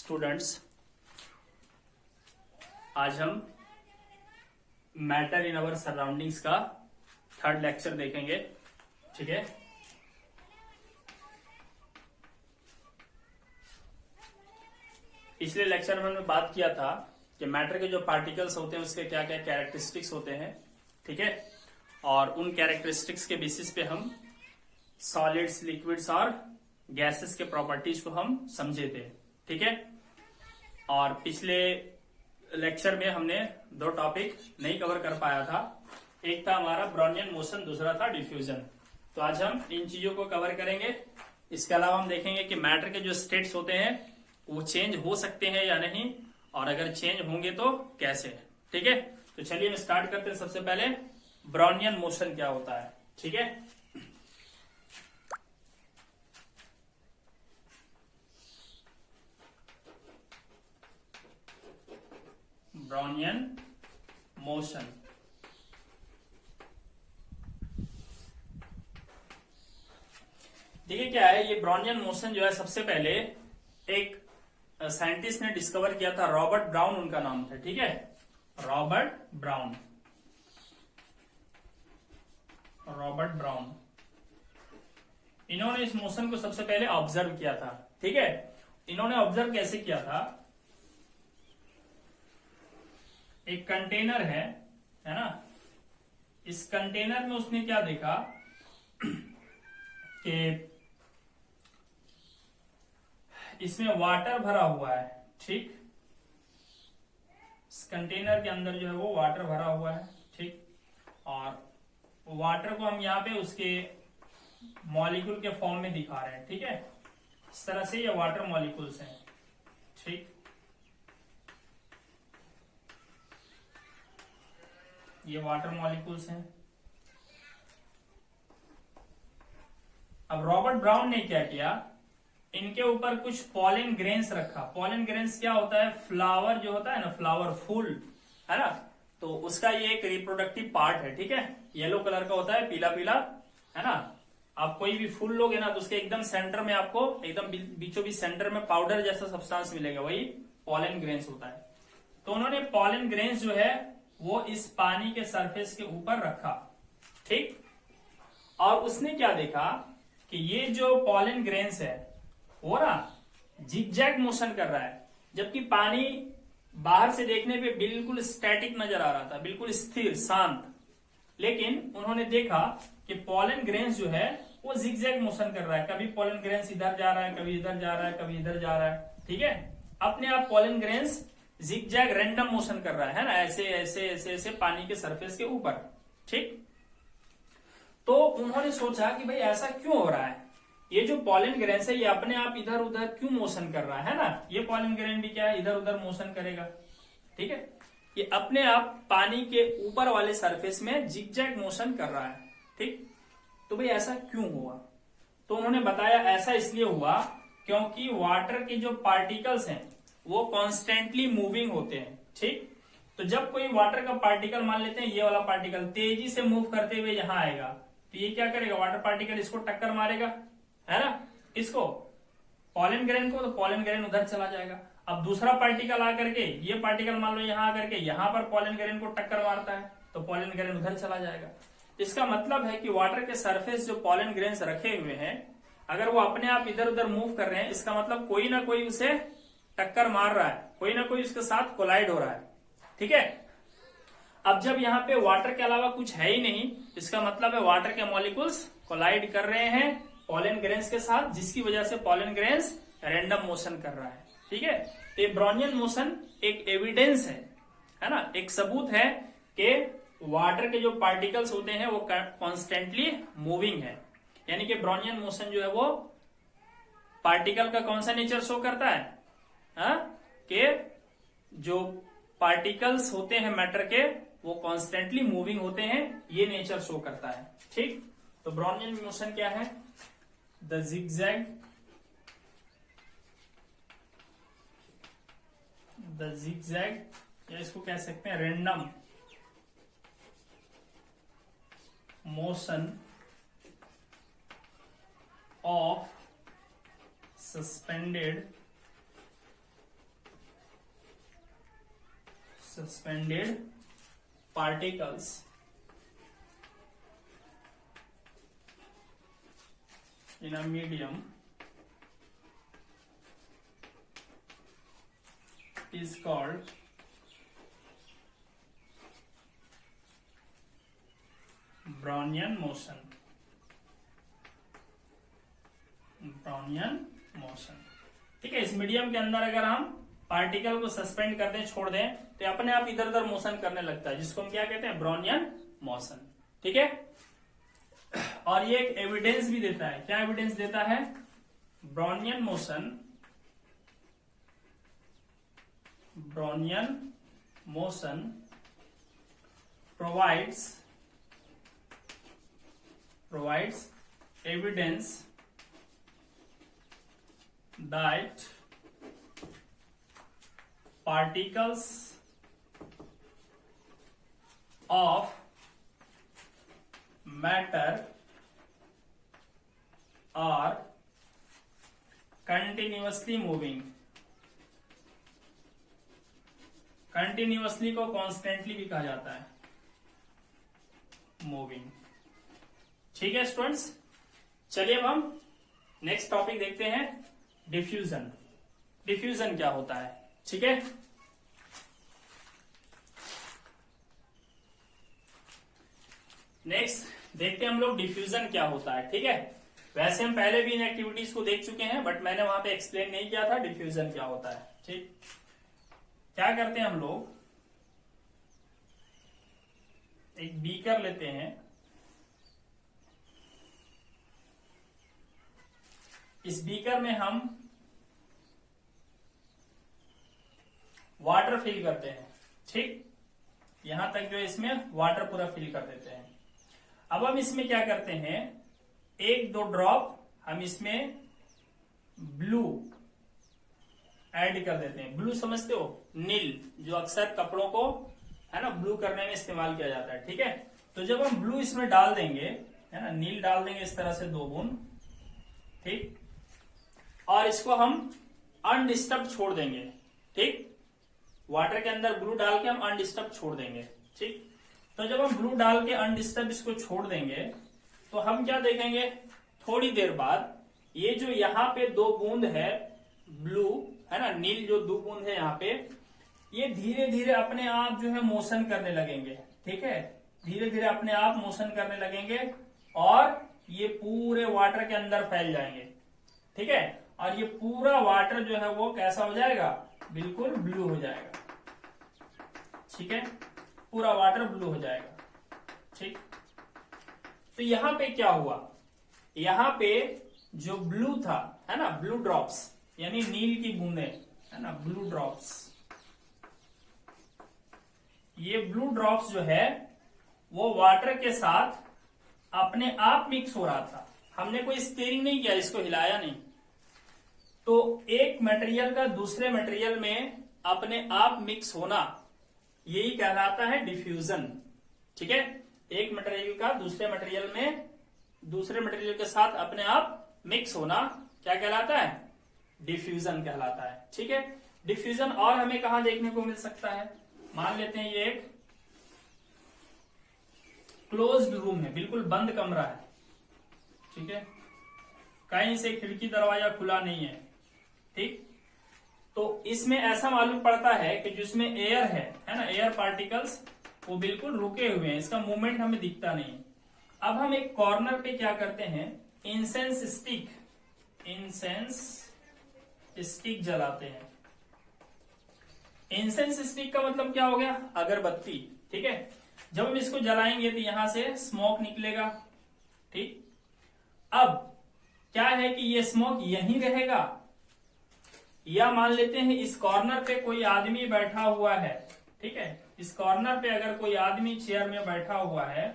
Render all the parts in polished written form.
Students, आज हम matter in our surroundings का थर्ड लेक्चर देखेंगे। ठीक है, पिछले लेक्चर में हमने बात किया था कि मैटर के जो पार्टिकल्स होते हैं उसके क्या क्या कैरेक्टरिस्टिक्स होते हैं। ठीक है, और उन कैरेक्टरिस्टिक्स के बेसिस पे हम सॉलिड्स, लिक्विड्स और गैसेस के प्रॉपर्टीज को हम समझे थे। ठीक है, और पिछले लेक्चर में हमने दो टॉपिक नहीं कवर कर पाया था। एक था हमारा ब्राउनियन मोशन, दूसरा था डिफ्यूजन। तो आज हम इन चीजों को कवर करेंगे। इसके अलावा हम देखेंगे कि मैटर के जो स्टेट्स होते हैं वो चेंज हो सकते हैं या नहीं, और अगर चेंज होंगे तो कैसे। ठीक है, तो चलिए हम स्टार्ट करते हैं। सबसे पहले ब्राउनियन मोशन क्या होता है। ठीक है, ब्राउनियन मोशन देखिए क्या है ये ब्राउनियन मोशन जो है, सबसे पहले एक साइंटिस्ट ने डिस्कवर किया था, रॉबर्ट ब्राउन उनका नाम था। ठीक है, रॉबर्ट ब्राउन। इन्होंने इस मोशन को सबसे पहले ऑब्जर्व किया था। ठीक है, इन्होंने ऑब्जर्व कैसे किया था, एक कंटेनर है ना, इस कंटेनर में उसने क्या देखा कि इसमें वाटर भरा हुआ है। ठीक, इस कंटेनर के अंदर जो है वो वाटर भरा हुआ है। ठीक, और वाटर को हम यहाँ पे उसके मॉलिक्यूल के फॉर्म में दिखा रहे हैं। ठीक है, इस तरह से ये वाटर मॉलिक्यूल्स हैं। ठीक, ये वाटर मॉलिक्यूल्स हैं। अब रॉबर्ट ब्राउन ने क्या किया, इनके ऊपर कुछ पॉलन ग्रेन्स रखा। पॉलन ग्रेन्स क्या होता है, फ्लावर जो होता है ना, फ्लावर, फूल है ना, तो उसका ये एक रिप्रोडक्टिव पार्ट है। ठीक है, येलो कलर का होता है, पीला पीला है ना। आप कोई भी फूल लोगे ना तो उसके एकदम सेंटर में आपको, एकदम बीचों बीच सेंटर में पाउडर जैसा सब्सटेंस मिलेगा, वही पॉलन ग्रेन्स होता है। तो उन्होंने पॉलन ग्रेन्स जो है वो इस पानी के सरफेस के ऊपर रखा। ठीक, और उसने क्या देखा कि ये जो पॉलन ग्रेन्स है वो ना जिगजैग मोशन कर रहा है, जबकि पानी बाहर से देखने पे बिल्कुल स्टैटिक नजर आ रहा था, बिल्कुल स्थिर शांत। लेकिन उन्होंने देखा कि पॉलन ग्रेन्स जो है वो जिगजैग मोशन कर रहा है। कभी पॉलन ग्रेन्स इधर जा रहा है, कभी इधर जा रहा है, कभी इधर जा रहा है। ठीक है, अपने आप pollen grains zigzag random motion कर रहा है ना, ऐसे ऐसे ऐसे ऐसे पानी के सरफेस के ऊपर। ठीक, तो उन्होंने सोचा कि भाई ऐसा क्यों हो रहा है, ये जो पॉलन ग्रेन्स है ये अपने आप इधर उधर क्यों मोशन कर रहा है ना। ये पॉलन ग्रेन भी क्या है, इधर उधर मोशन करेगा। ठीक है, ये अपने आप पानी के ऊपर वाले सरफेस में जिगजैग मोशन कर रहा है। ठीक, तो भाई ऐसा क्यों हुआ, तो उन्होंने बताया ऐसा इसलिए हुआ क्योंकि वाटर के जो पार्टिकल्स हैं वो कॉन्स्टेंटली मूविंग होते हैं। ठीक, तो जब कोई वाटर का पार्टिकल, मान लेते हैं ये वाला पार्टिकल तेजी से मूव करते हुए यहां आएगा, तो ये क्या करेगा, वाटर पार्टिकल इसको टक्कर मारेगा, है ना, इसको पॉलन ग्रेन को, तो पॉलन ग्रेन उधर चला जाएगा। अब दूसरा पार्टिकल आकर के, ये पार्टिकल मान लो यहां आकर के यहां पर पॉलन ग्रेन को टक्कर मारता है, तो पॉलन ग्रेन उधर चला जाएगा। इसका मतलब है कि वाटर के सरफेस जो पॉलन ग्रेन्स रखे हुए हैं, अगर वो अपने आप इधर उधर मूव कर रहे हैं, इसका मतलब कोई ना कोई उसे टक्कर मार रहा है, कोई ना कोई उसके साथ कोलाइड हो रहा है। ठीक है, अब जब यहाँ पे वाटर के अलावा कुछ है ही नहीं, इसका मतलब है वाटर के मॉलिक्यूल्स कोलाइड कर रहे हैं पॉलन ग्रेन्स के साथ, जिसकी वजह से पॉलन ग्रेन्स रैंडम मोशन कर रहा है। ठीक है, तो ये ब्राउनियन मोशन एक एविडेंस है ना, एक सबूत है कि वाटर के जो पार्टिकल्स होते हैं वो कॉन्स्टेंटली मूविंग है। यानी कि ब्राउनियन मोशन जो है वो पार्टिकल का कौन सा नेचर शो करता है, कि जो पार्टिकल्स होते हैं मैटर के वो कॉन्स्टेंटली मूविंग होते हैं, ये नेचर शो करता है। ठीक, तो ब्राउनियन मोशन क्या है, द जिगजैग या इसको कह सकते हैं random motion of suspended suspended particles in a medium is called Brownian motion. Brownian motion, ठीक है। इस मीडियम के अंदर अगर हम पार्टिकल को सस्पेंड कर दें, छोड़ दें, तो अपने आप इधर उधर मोशन करने लगता है, जिसको हम क्या कहते हैं, ब्राउनियन मोशन, ठीक है। और ये एक एविडेंस भी देता है। क्या एविडेंस देता है? Brownian motion provides evidence that particles of matter are continuously moving। Continuously को कॉन्स्टेंटली भी कहा जाता है, मूविंग, ठीक है स्टूडेंट्स। चलिए अब हम नेक्स्ट टॉपिक देखते हैं, डिफ्यूजन। डिफ्यूजन क्या होता है, ठीक है। नेक्स्ट देखते हैं हम लोग डिफ्यूजन क्या होता है, ठीक है। वैसे हम पहले भी इन एक्टिविटीज को देख चुके हैं, बट मैंने वहां पे एक्सप्लेन नहीं किया था डिफ्यूजन क्या होता है, ठीक। क्या करते हैं हम लोग, एक बीकर लेते हैं, इस बीकर में हम वाटर फिल करते हैं, ठीक। यहां तक जो इसमें वाटर पूरा फिल कर देते हैं। अब हम इसमें क्या करते हैं, एक दो ड्रॉप हम इसमें ब्लू ऐड कर देते हैं। ब्लू समझते हो, नील, जो अक्सर कपड़ों को है ना ब्लू करने में इस्तेमाल किया जाता है, ठीक है। तो जब हम ब्लू इसमें डाल देंगे, है ना, नील डाल देंगे इस तरह से 2 बूंद, ठीक, और इसको हम अनडिस्टर्ब छोड़ देंगे, ठीक। वाटर के अंदर ब्लू डाल के हम अनडिस्टर्ब छोड़ देंगे, ठीक। तो जब हम ब्लू डाल के अनडिस्टर्ब इसको छोड़ देंगे, तो हम क्या देखेंगे, थोड़ी देर बाद ये जो यहाँ पे 2 बूंद है ब्लू, है ना, नील जो 2 बूंद है यहाँ पे, ये धीरे धीरे अपने आप जो है मोशन करने लगेंगे, ठीक है। धीरे धीरे अपने आप मोशन करने लगेंगे और ये पूरे वाटर के अंदर फैल जाएंगे, ठीक है। और ये पूरा वाटर जो है वो कैसा हो जाएगा, बिल्कुल ब्लू हो जाएगा, ठीक है। पूरा वाटर ब्लू हो जाएगा, ठीक। तो यहां पे क्या हुआ, यहां पे जो ब्लू था, है ना, ब्लू ड्रॉप्स यानी नील की बूंदें, है ना, ब्लू ड्रॉप्स, ये ब्लू ड्रॉप्स जो है वो वाटर के साथ अपने आप मिक्स हो रहा था। हमने कोई स्टीयरिंग नहीं किया, इसको हिलाया नहीं। तो एक मटेरियल का दूसरे मटेरियल में अपने आप मिक्स होना, यही कहलाता है डिफ्यूजन, ठीक है। एक मटेरियल का दूसरे मटेरियल में, दूसरे मटेरियल के साथ अपने आप मिक्स होना क्या कहलाता है, डिफ्यूजन कहलाता है, ठीक है। डिफ्यूजन और हमें कहां देखने को मिल सकता है, मान लेते हैं ये एक क्लोज्ड रूम है, बिल्कुल बंद कमरा है, ठीक है, कहीं से खिड़की दरवाजा खुला नहीं है, ठीक। तो इसमें ऐसा मालूम पड़ता है कि जिसमें एयर है ना, एयर पार्टिकल्स वो बिल्कुल रुके हुए हैं, इसका मूवमेंट हमें दिखता नहीं। अब हम एक कॉर्नर पे क्या करते हैं, इंसेंस स्टिक जलाते हैं। इंसेंस स्टिक का मतलब क्या हो गया, अगरबत्ती, ठीक है। जब हम इसको जलाएंगे तो यहां से स्मोक निकलेगा, ठीक। अब क्या है कि ये स्मोक यहीं रहेगा, या मान लेते हैं इस कॉर्नर पे कोई आदमी बैठा हुआ है, ठीक है। इस कॉर्नर पे अगर कोई आदमी चेयर में बैठा हुआ है,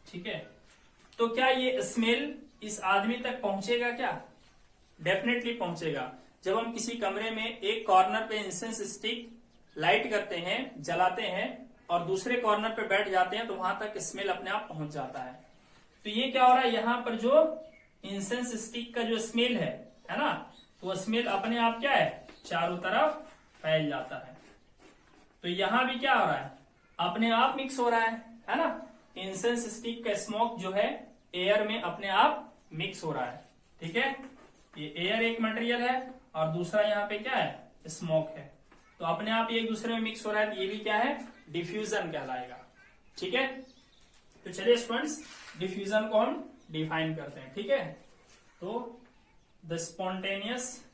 ठीक है, तो क्या ये स्मेल इस आदमी तक पहुंचेगा क्या, डेफिनेटली पहुंचेगा। जब हम किसी कमरे में एक कॉर्नर पे इंसेंस स्टिक लाइट करते हैं, जलाते हैं, और दूसरे कॉर्नर पे बैठ जाते हैं, तो वहां तक स्मेल अपने आप पहुंच जाता है। तो ये क्या हो रहा है, यहाँ पर जो इंसेंस स्टिक का जो स्मेल है ना, तो स्मेल अपने आप क्या है, चारों तरफ फैल जाता है, तो यहां भी क्या हो रहा है, अपने आप मिक्स हो रहा है ना। इंसेंस स्टिक का स्मोक जो है एयर में अपने आप मिक्स हो रहा है, ठीक है। ये एयर एक मटेरियल है और दूसरा यहाँ पे क्या है, स्मोक है, तो अपने आप ये एक दूसरे में मिक्स हो रहा है, तो ये भी क्या है, डिफ्यूजन कहलाएगा, ठीक है। तो चलिए स्टूडेंट्स, डिफ्यूजन को हम डिफाइन करते हैं, ठीक है। तो द स्पॉन्टेनियस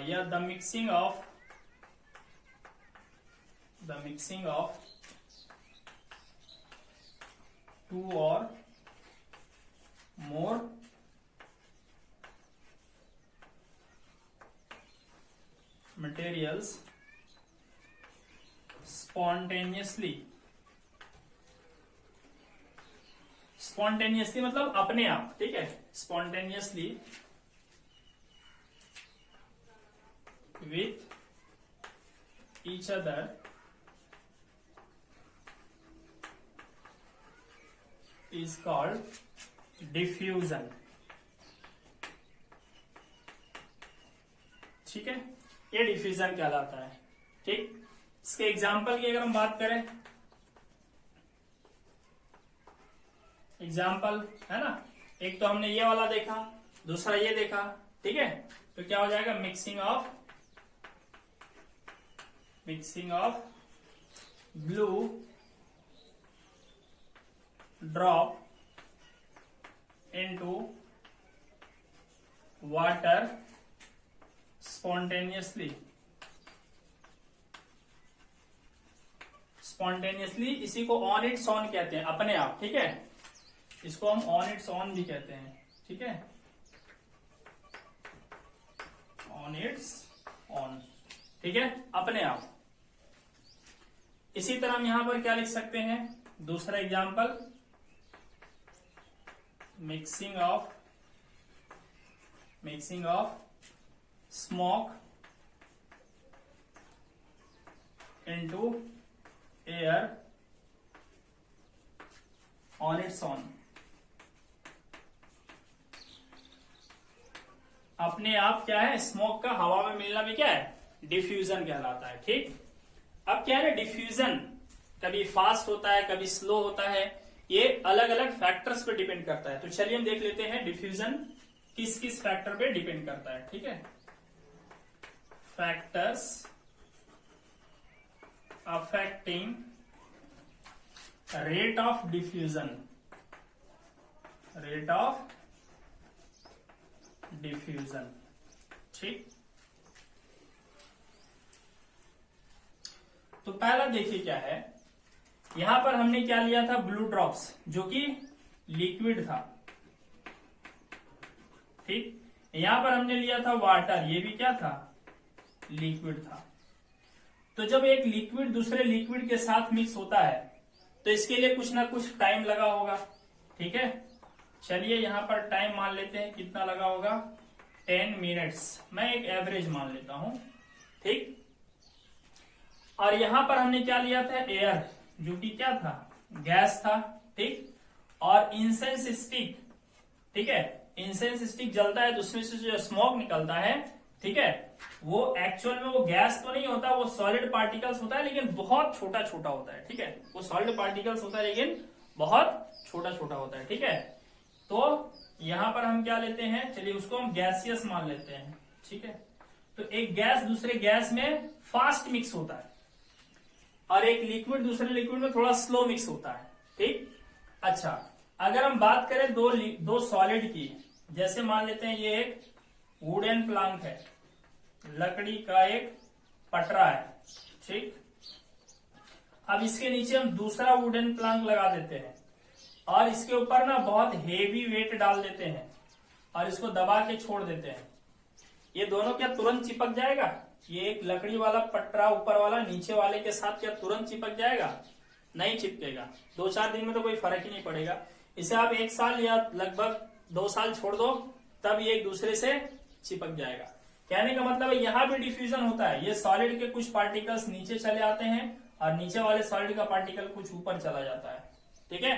या द मिक्सिंग ऑफ टू और मोर materials spontaneously मतलब अपने आप, ठीक है। spontaneously with each other is called diffusion, ठीक है। ये डिफ्यूजन कहलाता है, ठीक। इसके एग्जाम्पल की अगर हम बात करें, एग्जाम्पल है ना, एक तो हमने ये वाला देखा, दूसरा ये देखा, ठीक है। तो क्या हो जाएगा, mixing of blue drop into water spontaneously, इसी को ऑन इट्स ऑन कहते हैं, अपने आप, ठीक है। इसको हम ऑन इट्स ऑन भी कहते हैं, ठीक है, ऑन इट्स ऑन, ठीक है, अपने आप। इसी तरह हम यहां पर क्या लिख सकते हैं, दूसरा example, mixing of smoke into air on its own, अपने आप क्या है, स्मोक का हवा में मिलना भी क्या है, डिफ्यूजन कहलाता है, ठीक। अब क्या है ना, डिफ्यूजन कभी फास्ट होता है, कभी स्लो होता है, ये अलग अलग फैक्टर्स पे डिपेंड करता है। तो चलिए हम देख लेते हैं डिफ्यूजन किस किस फैक्टर पे डिपेंड करता है, ठीक है। Factors affecting rate of diffusion, ठीक। तो पहला देखिए क्या है, यहां पर हमने क्या लिया था, ब्लू ड्रॉप्स, जो कि लिक्विड था, ठीक। यहां पर हमने लिया था वाटर, ये भी क्या था, लिक्विड था। तो जब एक लिक्विड दूसरे लिक्विड के साथ मिक्स होता है तो इसके लिए कुछ ना कुछ टाइम लगा होगा, ठीक है। चलिए यहां पर टाइम मान लेते हैं, कितना लगा होगा, 10 मिनट्स, मैं एक एवरेज मान लेता हूं, ठीक। और यहां पर हमने क्या लिया था, एयर, जो कि क्या था, गैस था, ठीक। और इंसेंस स्टिक, ठीक है, इंसेंस स्टिक जलता है तो उसमें से जो स्मोक निकलता है, ठीक है, वो एक्चुअल में वो गैस तो नहीं होता, वो सॉलिड पार्टिकल्स होता है, लेकिन बहुत छोटा छोटा होता है, ठीक है। वो सॉलिड पार्टिकल्स होता है लेकिन बहुत छोटा छोटा होता है, ठीक है। तो यहां पर हम क्या लेते हैं, चलिए उसको हम गैसियस मान लेते हैं, ठीक है। तो एक गैस दूसरे गैस में फास्ट मिक्स होता है और एक लिक्विड दूसरे लिक्विड में थोड़ा स्लो मिक्स होता है, ठीक। अच्छा, अगर हम बात करें दो सॉलिड की, जैसे मान लेते हैं ये एक वुडन प्लांक है, लकड़ी का एक पटरा है, ठीक। अब इसके नीचे हम दूसरा वुडन प्लांक लगा देते हैं और इसके ऊपर ना बहुत हेवी वेट डाल देते हैं और इसको दबा के छोड़ देते हैं। ये दोनों क्या तुरंत चिपक जाएगा, ये एक लकड़ी वाला पटरा ऊपर वाला नीचे वाले के साथ क्या तुरंत चिपक जाएगा, नहीं चिपकेगा। 2-4 दिन में तो कोई फर्क ही नहीं पड़ेगा। इसे आप 1 साल या लगभग 2 साल छोड़ दो, तब ये एक दूसरे से चिपक जाएगा। कहने का मतलब है यहां भी डिफ्यूजन होता है, ये सॉलिड के कुछ पार्टिकल्स नीचे चले आते हैं और नीचे वाले सॉलिड का पार्टिकल कुछ ऊपर चला जाता है, ठीक है।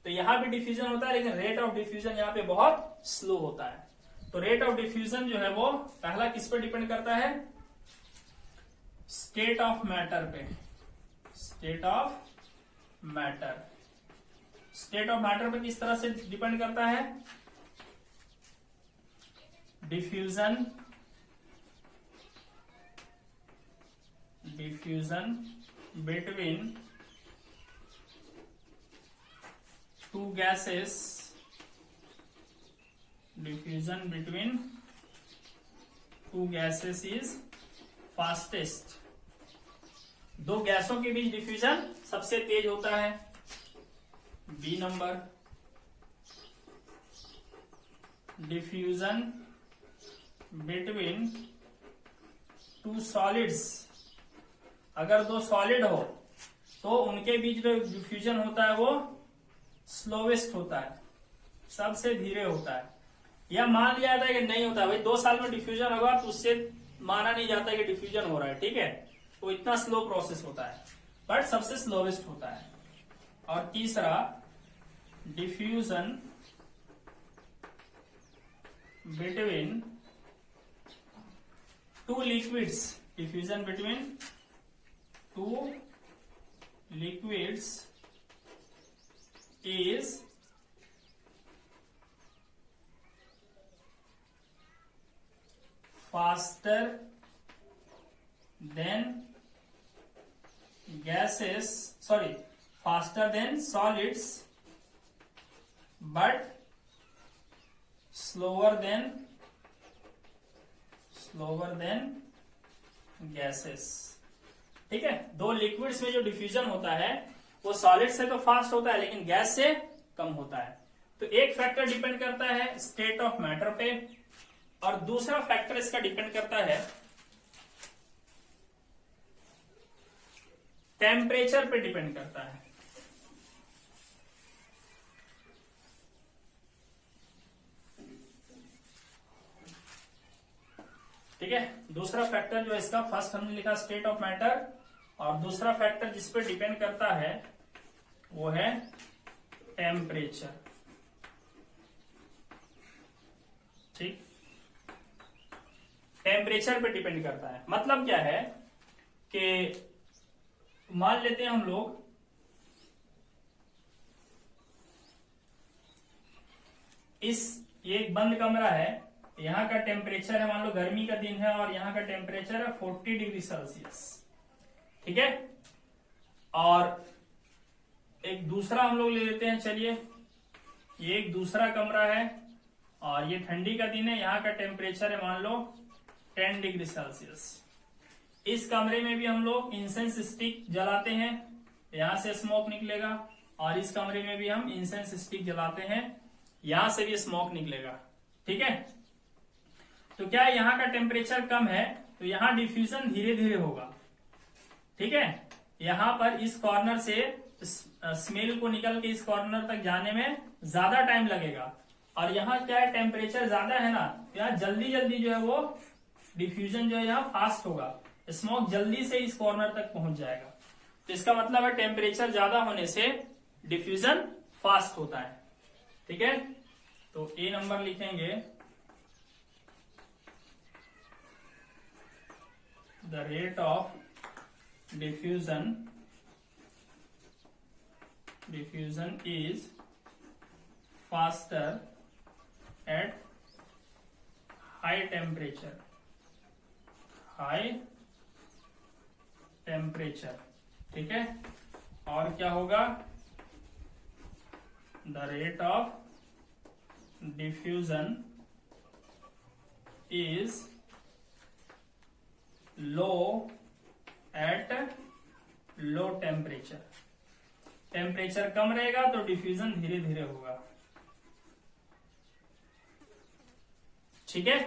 तो यहां भी डिफ्यूजन होता है, लेकिन रेट ऑफ डिफ्यूजन यहाँ पे बहुत स्लो होता है। तो रेट ऑफ डिफ्यूजन जो है वो पहला किस पर डिपेंड करता है, स्टेट ऑफ मैटर पे, state of matter, state of matter पे किस तरह से डिपेंड करता है? Diffusion, diffusion between two gases, diffusion between two gases is fastest. दो गैसों के बीच डिफ्यूजन सबसे तेज होता है, B number. Diffusion between two solids, अगर दो सॉलिड हो तो उनके बीच जो डिफ्यूजन होता है वो स्लोवेस्ट होता है, सबसे धीरे होता है। या मान लिया जाता है कि नहीं होता है, भाई 2 साल में डिफ्यूजन होगा तो उससे माना नहीं जाता कि डिफ्यूजन हो रहा है, ठीक है, तो इतना स्लो प्रोसेस होता है, बट सबसे स्लोवेस्ट होता है। और तीसरा diffusion between two liquids, diffusion between two liquids is faster than gases, sorry, faster than solids but slower than gases। ठीक है, दो लिक्विड्स में जो डिफ्यूजन होता है वो सॉलिड से तो फास्ट होता है लेकिन गैस से कम होता है। तो एक फैक्टर डिपेंड करता है स्टेट ऑफ मैटर पे और दूसरा फैक्टर इसका डिपेंड करता है टेम्परेचर पे डिपेंड करता है। ठीक है, दूसरा फैक्टर जो है इसका, फर्स्ट हमने लिखा स्टेट ऑफ मैटर और दूसरा फैक्टर जिस पे डिपेंड करता है वो है टेम्परेचर। ठीक, टेम्परेचर पे डिपेंड करता है। मतलब क्या है कि मान लेते हैं हम लोग ये एक बंद कमरा है, यहाँ का टेम्परेचर है, मान लो गर्मी का दिन है और यहाँ का टेम्परेचर है 40 डिग्री सेल्सियस। ठीक है, और एक दूसरा हम लोग ले लेते हैं, चलिए ये एक दूसरा कमरा है और ये ठंडी का दिन है, यहाँ का टेम्परेचर है मान लो 10 डिग्री सेल्सियस। इस कमरे में भी हम लोग इंसेंस स्टिक जलाते हैं, यहां से स्मोक निकलेगा, और इस कमरे में भी हम इंसेंस स्टिक जलाते हैं, यहां से भी स्मोक निकलेगा। ठीक है, तो क्या यहाँ का टेम्परेचर कम है तो यहाँ डिफ्यूजन धीरे धीरे होगा। ठीक है, यहाँ पर इस कॉर्नर से स्मेल को निकल के इस कॉर्नर तक जाने में ज्यादा टाइम लगेगा, और यहाँ क्या है टेम्परेचर ज्यादा है ना, यहाँ जल्दी जल्दी जो है वो डिफ्यूजन जो है यहाँ फास्ट होगा, स्मोक जल्दी से इस कॉर्नर तक पहुंच जाएगा। तो इसका मतलब है टेम्परेचर ज्यादा होने से डिफ्यूजन फास्ट होता है। ठीक है, तो ए नंबर लिखेंगे, the rate of diffusion is faster at high temperature, ठीक है, और क्या होगा, the rate of diffusion is low at low temperature. Temperature कम रहेगा तो डिफ्यूजन धीरे धीरे होगा। ठीक है,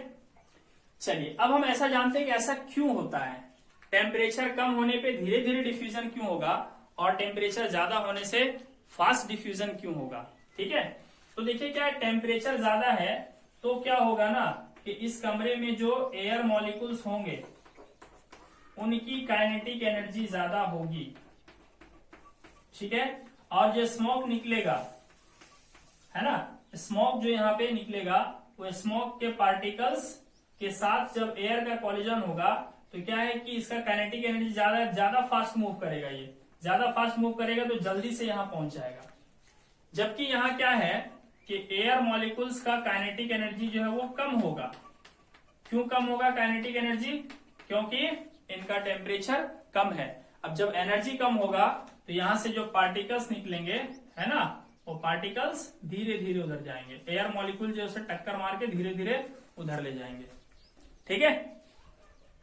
चलिए अब हम ऐसा जानते हैं कि ऐसा क्यों होता है, टेम्परेचर कम होने पे धीरे धीरे डिफ्यूजन क्यों होगा और टेम्परेचर ज्यादा होने से फास्ट डिफ्यूजन क्यों होगा। ठीक है, तो देखिए क्या टेम्परेचर ज्यादा है तो क्या होगा ना कि इस कमरे में जो एयर मॉलिक्यूल्स होंगे उनकी काइनेटिक एनर्जी ज्यादा होगी। ठीक है, और जो स्मोक निकलेगा है ना, स्मोक जो यहाँ पे निकलेगा वो स्मोक के पार्टिकल्स के साथ जब एयर का कॉलिजन होगा तो क्या है कि इसका काइनेटिक एनर्जी ज्यादा फास्ट मूव करेगा, ये ज्यादा फास्ट मूव करेगा तो जल्दी से यहां पहुंच जाएगा। जबकि यहां क्या है कि एयर मॉलिक्यूल्स का काइनेटिक एनर्जी जो है वो कम होगा। क्यों कम होगा काइनेटिक एनर्जी? क्योंकि इनका टेम्परेचर कम है। अब जब एनर्जी कम होगा तो यहां से जो पार्टिकल्स निकलेंगे, है ना, वो पार्टिकल्स धीरे धीरे उधर जाएंगे। एयर मॉलिक्यूल जो उसे टक्कर मार के धीरे धीरे उधर ले जाएंगे। ठीक है,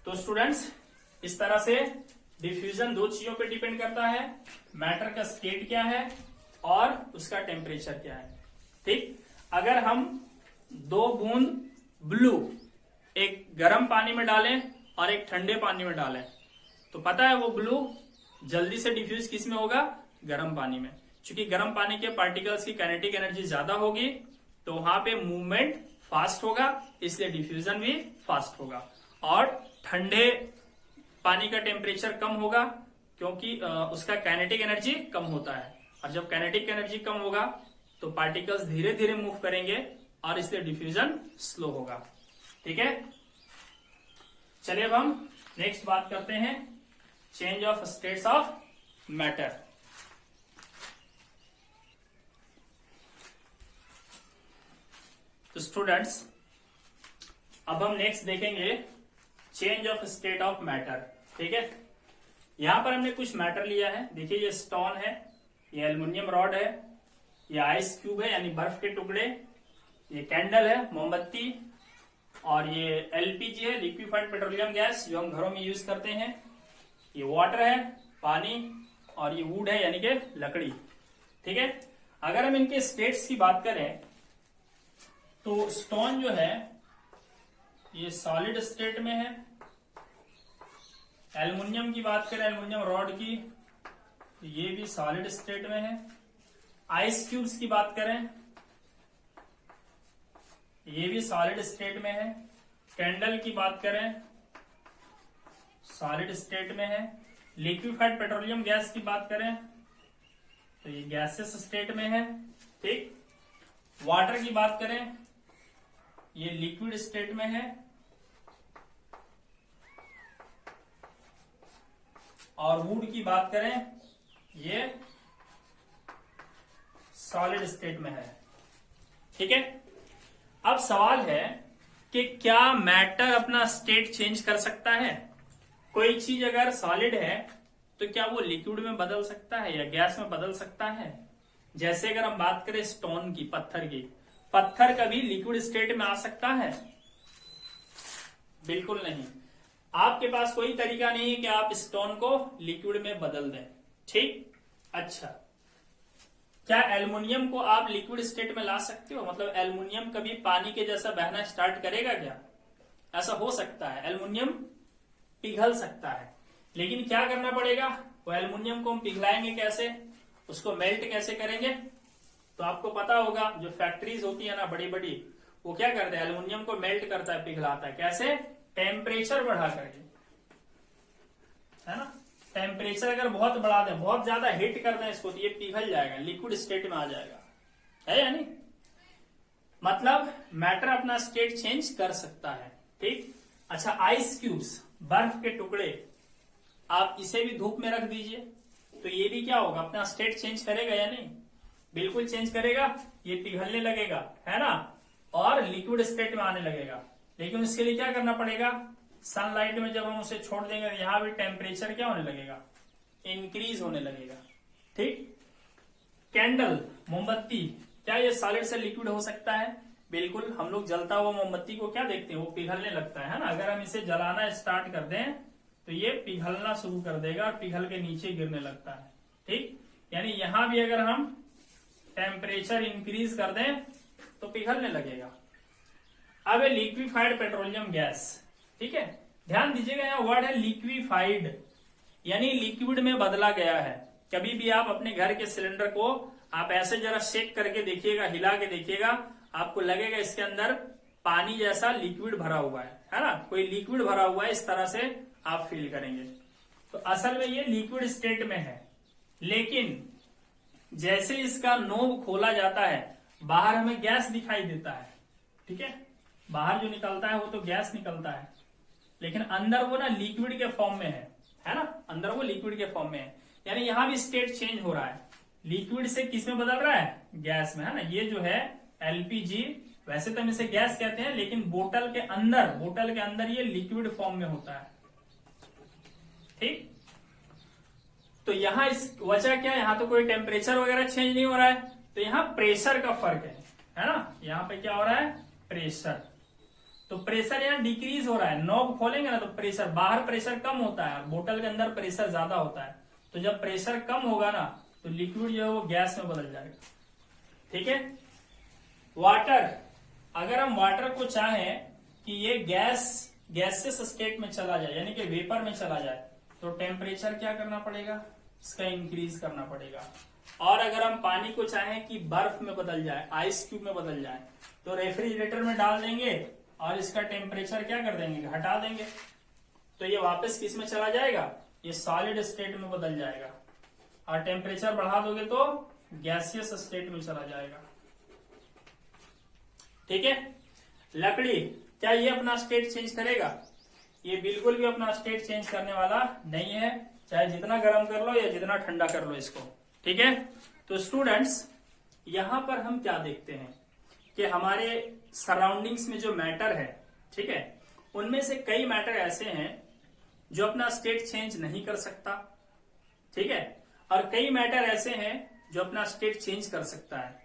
तो स्टूडेंट्स इस तरह से डिफ्यूजन दो चीजों पे डिपेंड करता है, मैटर का स्टेट क्या है और उसका टेम्परेचर क्या है। ठीक, अगर हम 2 बूंद ब्लू एक गर्म पानी में डालें और एक ठंडे पानी में डालें तो पता है वो ब्लू जल्दी से डिफ्यूज किस में होगा? गर्म पानी में। क्योंकि गर्म पानी के पार्टिकल्स की काइनेटिक एनर्जी ज्यादा होगी तो वहां पे मूवमेंट फास्ट होगा, इसलिए डिफ्यूजन भी फास्ट होगा। और ठंडे पानी का टेम्परेचर कम होगा क्योंकि उसका काइनेटिक एनर्जी कम होता है, और जब काइनेटिक एनर्जी कम होगा तो पार्टिकल्स धीरे धीरे मूव करेंगे और इसलिए डिफ्यूजन स्लो होगा। ठीक है, चलिए अब हम नेक्स्ट बात करते हैं change of states of matter. तो स्टूडेंट्स अब हम नेक्स्ट देखेंगे change of state of matter. ठीक है, यहां पर हमने कुछ मैटर लिया है। देखिए ये स्टोन है, ये एल्युमिनियम रॉड है, ये आइस क्यूब है यानी बर्फ के टुकड़े, ये कैंडल है मोमबत्ती, और ये एलपीजी है लिक्विफाइड पेट्रोलियम गैस जो हम घरों में यूज करते हैं, ये वाटर है पानी, और ये वुड है यानी कि लकड़ी। ठीक है, अगर हम इनके स्टेट्स की बात करें तो स्टोन जो है ये सॉलिड स्टेट में है। एल्युमिनियम की बात करें, एल्युमिनियम रॉड की, तो ये भी सॉलिड स्टेट में है। आइस क्यूब्स की बात करें ये भी सॉलिड स्टेट में है। कैंडल की बात करें सॉलिड स्टेट में है। लिक्विफाइड पेट्रोलियम गैस की बात करें तो ये गैसेस स्टेट में है। ठीक, वाटर की बात करें ये लिक्विड स्टेट में है, और वुड की बात करें ये सॉलिड स्टेट में है। ठीक है, अब सवाल है कि क्या मैटर अपना स्टेट चेंज कर सकता है? कोई चीज अगर सॉलिड है तो क्या वो लिक्विड में बदल सकता है या गैस में बदल सकता है? जैसे अगर हम बात करें स्टोन की, पत्थर की, पत्थर कभी लिक्विड स्टेट में आ सकता है? बिल्कुल नहीं। आपके पास कोई तरीका नहीं है कि आप स्टोन को लिक्विड में बदल दें। ठीक, अच्छा, क्या एल्युमिनियम को आप लिक्विड स्टेट में ला सकते हो? मतलब एल्युमिनियम कभी पानी के जैसा बहना स्टार्ट करेगा क्या? ऐसा हो सकता है, एल्युमिनियम पिघल सकता है, लेकिन क्या करना पड़ेगा? वो एल्युमिनियम को हम पिघलाएंगे कैसे, उसको मेल्ट कैसे करेंगे? तो आपको पता होगा जो फैक्ट्रीज होती है ना बड़ी बड़ी, वो क्या करते हैं? एल्युमिनियम को मेल्ट करता है, पिघलाता है। कैसे? टेम्परेचर बढ़ा करके, है ना। टेम्परेचर अगर बहुत बढ़ा दें, बहुत ज्यादा हीट कर दें इसको, तो ये पिघल जाएगा, लिक्विड स्टेट में आ जाएगा, है या नहीं? मतलब मैटर अपना स्टेट चेंज कर सकता है। ठीक, अच्छा, आइस क्यूब्स, बर्फ के टुकड़े, आप इसे भी धूप में रख दीजिए तो ये भी क्या होगा? अपना स्टेट चेंज करेगा या नहीं? बिल्कुल चेंज करेगा, ये पिघलने लगेगा, है ना, और लिक्विड स्टेट में आने लगेगा। लेकिन उसके लिए क्या करना पड़ेगा? सनलाइट में जब हम उसे छोड़ देंगे यहां भी टेम्परेचर क्या होने लगेगा? इंक्रीज होने लगेगा। ठीक, कैंडल, मोमबत्ती, क्या ये सॉलिड से लिक्विड हो सकता है? बिल्कुल। हम लोग जलता हुआ मोमबत्ती को क्या देखते हैं? वो पिघलने लगता है ना। अगर हम इसे जलाना स्टार्ट कर दें तो ये पिघलना शुरू कर देगा और पिघल के नीचे गिरने लगता है। ठीक, यानी यहां भी अगर हम टेम्परेचर इंक्रीज कर दें तो पिघलने लगेगा। अब है लिक्विफाइड पेट्रोलियम गैस। ठीक है, ध्यान दीजिएगा, यहाँ वर्ड है लिक्विफाइड, यानी लिक्विड में बदला गया है। कभी भी आप अपने घर के सिलेंडर को आप ऐसे जरा शेक करके देखिएगा, हिला के देखिएगा, आपको लगेगा इसके अंदर पानी जैसा लिक्विड भरा हुआ है ना, कोई लिक्विड भरा हुआ है, इस तरह से आप फील करेंगे। तो असल में ये लिक्विड स्टेट में है, लेकिन जैसे इसका नोब खोला जाता है बाहर हमें गैस दिखाई देता है। ठीक है, बाहर जो निकलता है वो तो गैस निकलता है, लेकिन अंदर वो ना लिक्विड के फॉर्म में है ना, अंदर वो लिक्विड के फॉर्म में है। यानी यहां भी स्टेट चेंज हो रहा है, लिक्विड से किस में बदल रहा है, गैस में, है ना। ये जो है एलपीजी, वैसे तो हम इसे गैस कहते हैं, लेकिन बोतल के अंदर ये लिक्विड फॉर्म में होता है, ठीक। तो यहाँ इस वजह क्या है, यहाँ तो कोई टेम्परेचर वगैरह चेंज नहीं हो रहा है, तो यहाँ प्रेशर का फर्क है ना। यहाँ पे क्या हो रहा है, प्रेशर। तो प्रेशर यहाँ डिक्रीज हो रहा है, नॉब खोलेंगे ना तो प्रेशर, बाहर प्रेशर कम होता है, बोतल के अंदर प्रेशर ज्यादा होता है। तो जब प्रेशर कम होगा ना तो लिक्विड जो है वो गैस में बदल जाएगा, ठीक है। वाटर, अगर हम वाटर को चाहें कि ये गैसियस स्टेट में चला जाए, यानी कि वेपर में चला जाए, तो टेम्परेचर क्या करना पड़ेगा, इसका इंक्रीज करना पड़ेगा। और अगर हम पानी को चाहें कि बर्फ में बदल जाए, आइस क्यूब में बदल जाए, तो रेफ्रिजरेटर में डाल देंगे और इसका टेम्परेचर क्या कर देंगे, घटा देंगे, तो ये वापस किस में चला जाएगा, ये सॉलिड स्टेट में बदल जाएगा। और टेम्परेचर बढ़ा दोगे तो गैसियस स्टेट में चला जाएगा, ठीक है। लकड़ी, क्या ये अपना स्टेट चेंज करेगा, ये बिल्कुल भी अपना स्टेट चेंज करने वाला नहीं है, चाहे जितना गर्म कर लो या जितना ठंडा कर लो इसको, ठीक है। तो स्टूडेंट्स, यहां पर हम क्या देखते हैं कि हमारे सराउंडिंग्स में जो मैटर है, ठीक है, उनमें से कई मैटर ऐसे हैं जो अपना स्टेट चेंज नहीं कर सकता, ठीक है, और कई मैटर ऐसे हैं जो अपना स्टेट चेंज कर सकता है।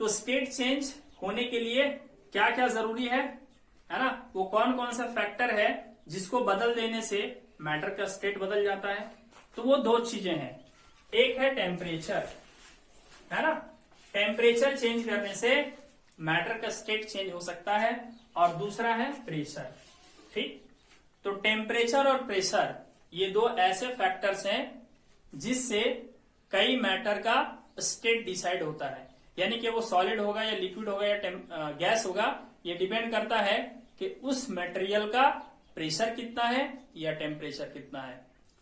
तो स्टेट चेंज होने के लिए क्या क्या जरूरी है ना, वो कौन कौन सा फैक्टर है जिसको बदल देने से मैटर का स्टेट बदल जाता है। तो वो दो चीजें हैं, एक है टेम्परेचर, है ना, टेम्परेचर चेंज करने से मैटर का स्टेट चेंज हो सकता है, और दूसरा है प्रेशर, ठीक। तो टेम्परेचर और प्रेशर ये दो ऐसे फैक्टर्स हैं जिससे कई मैटर का स्टेट डिसाइड होता है, यानी कि वो सॉलिड होगा या लिक्विड होगा या गैस होगा, ये डिपेंड करता है कि उस मटेरियल का प्रेशर कितना है या टेम्परेचर कितना है,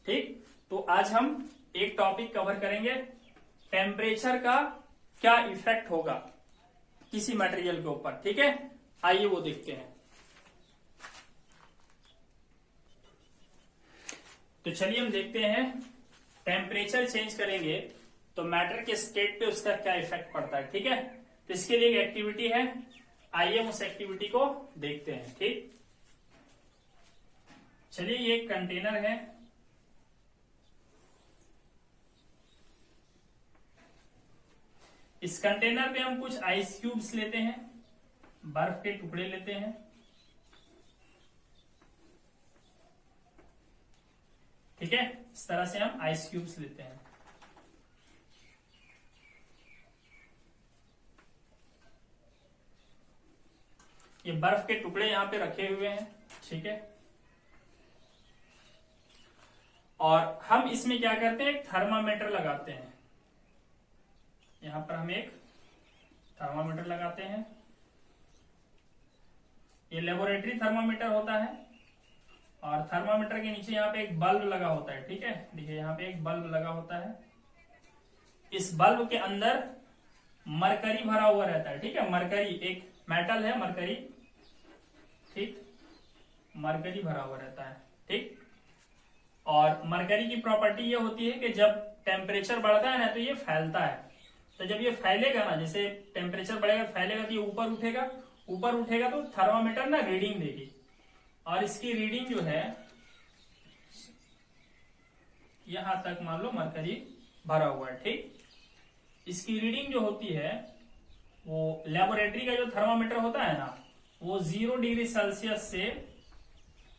ठीक। तो आज हम एक टॉपिक कवर करेंगे, टेम्परेचर का क्या इफेक्ट होगा किसी मटेरियल के ऊपर, ठीक है। आइए वो देखते हैं। तो चलिए हम देखते हैं, टेम्परेचर चेंज करेंगे तो मैटर के स्टेट पे उसका क्या इफेक्ट पड़ता है, ठीक है। तो इसके लिए एक एक्टिविटी है, आइए हम उस एक्टिविटी को देखते हैं, ठीक। चलिए, ये एक कंटेनर है, इस कंटेनर में हम कुछ आइस क्यूब्स लेते हैं, बर्फ के टुकड़े लेते हैं, ठीक है। इस तरह से हम आइस क्यूब्स लेते हैं। ये बर्फ के टुकड़े यहां पे रखे हुए हैं, ठीक है। और हम इसमें क्या करते हैं, एक थर्मामीटर लगाते हैं। यहां पर हम एक थर्मामीटर लगाते हैं, ये लेबोरेटरी थर्मामीटर होता है, और थर्मामीटर के नीचे यहाँ पे एक बल्ब लगा होता है, ठीक है। देखिए यहाँ पे एक बल्ब लगा होता है, इस बल्ब के अंदर मरकरी भरा हुआ रहता है, ठीक है। मरकरी एक मेटल है, मरकरी, ठीक, मरकरी भरा हुआ रहता है, ठीक। और मरकरी की प्रॉपर्टी ये होती है कि जब टेम्परेचर बढ़ता है ना तो ये फैलता है, तो जब ये फैलेगा ना, जैसे टेम्परेचर बढ़ेगा फैलेगा तो ये ऊपर उठेगा, ऊपर उठेगा तो थर्मामीटर ना रीडिंग देगी, और इसकी रीडिंग जो है यहां तक मान लो मरकरी भरा हुआ है, ठीक। इसकी रीडिंग जो होती है वो लेबोरेटरी का जो थर्मामीटर होता है ना, वो 0 डिग्री सेल्सियस से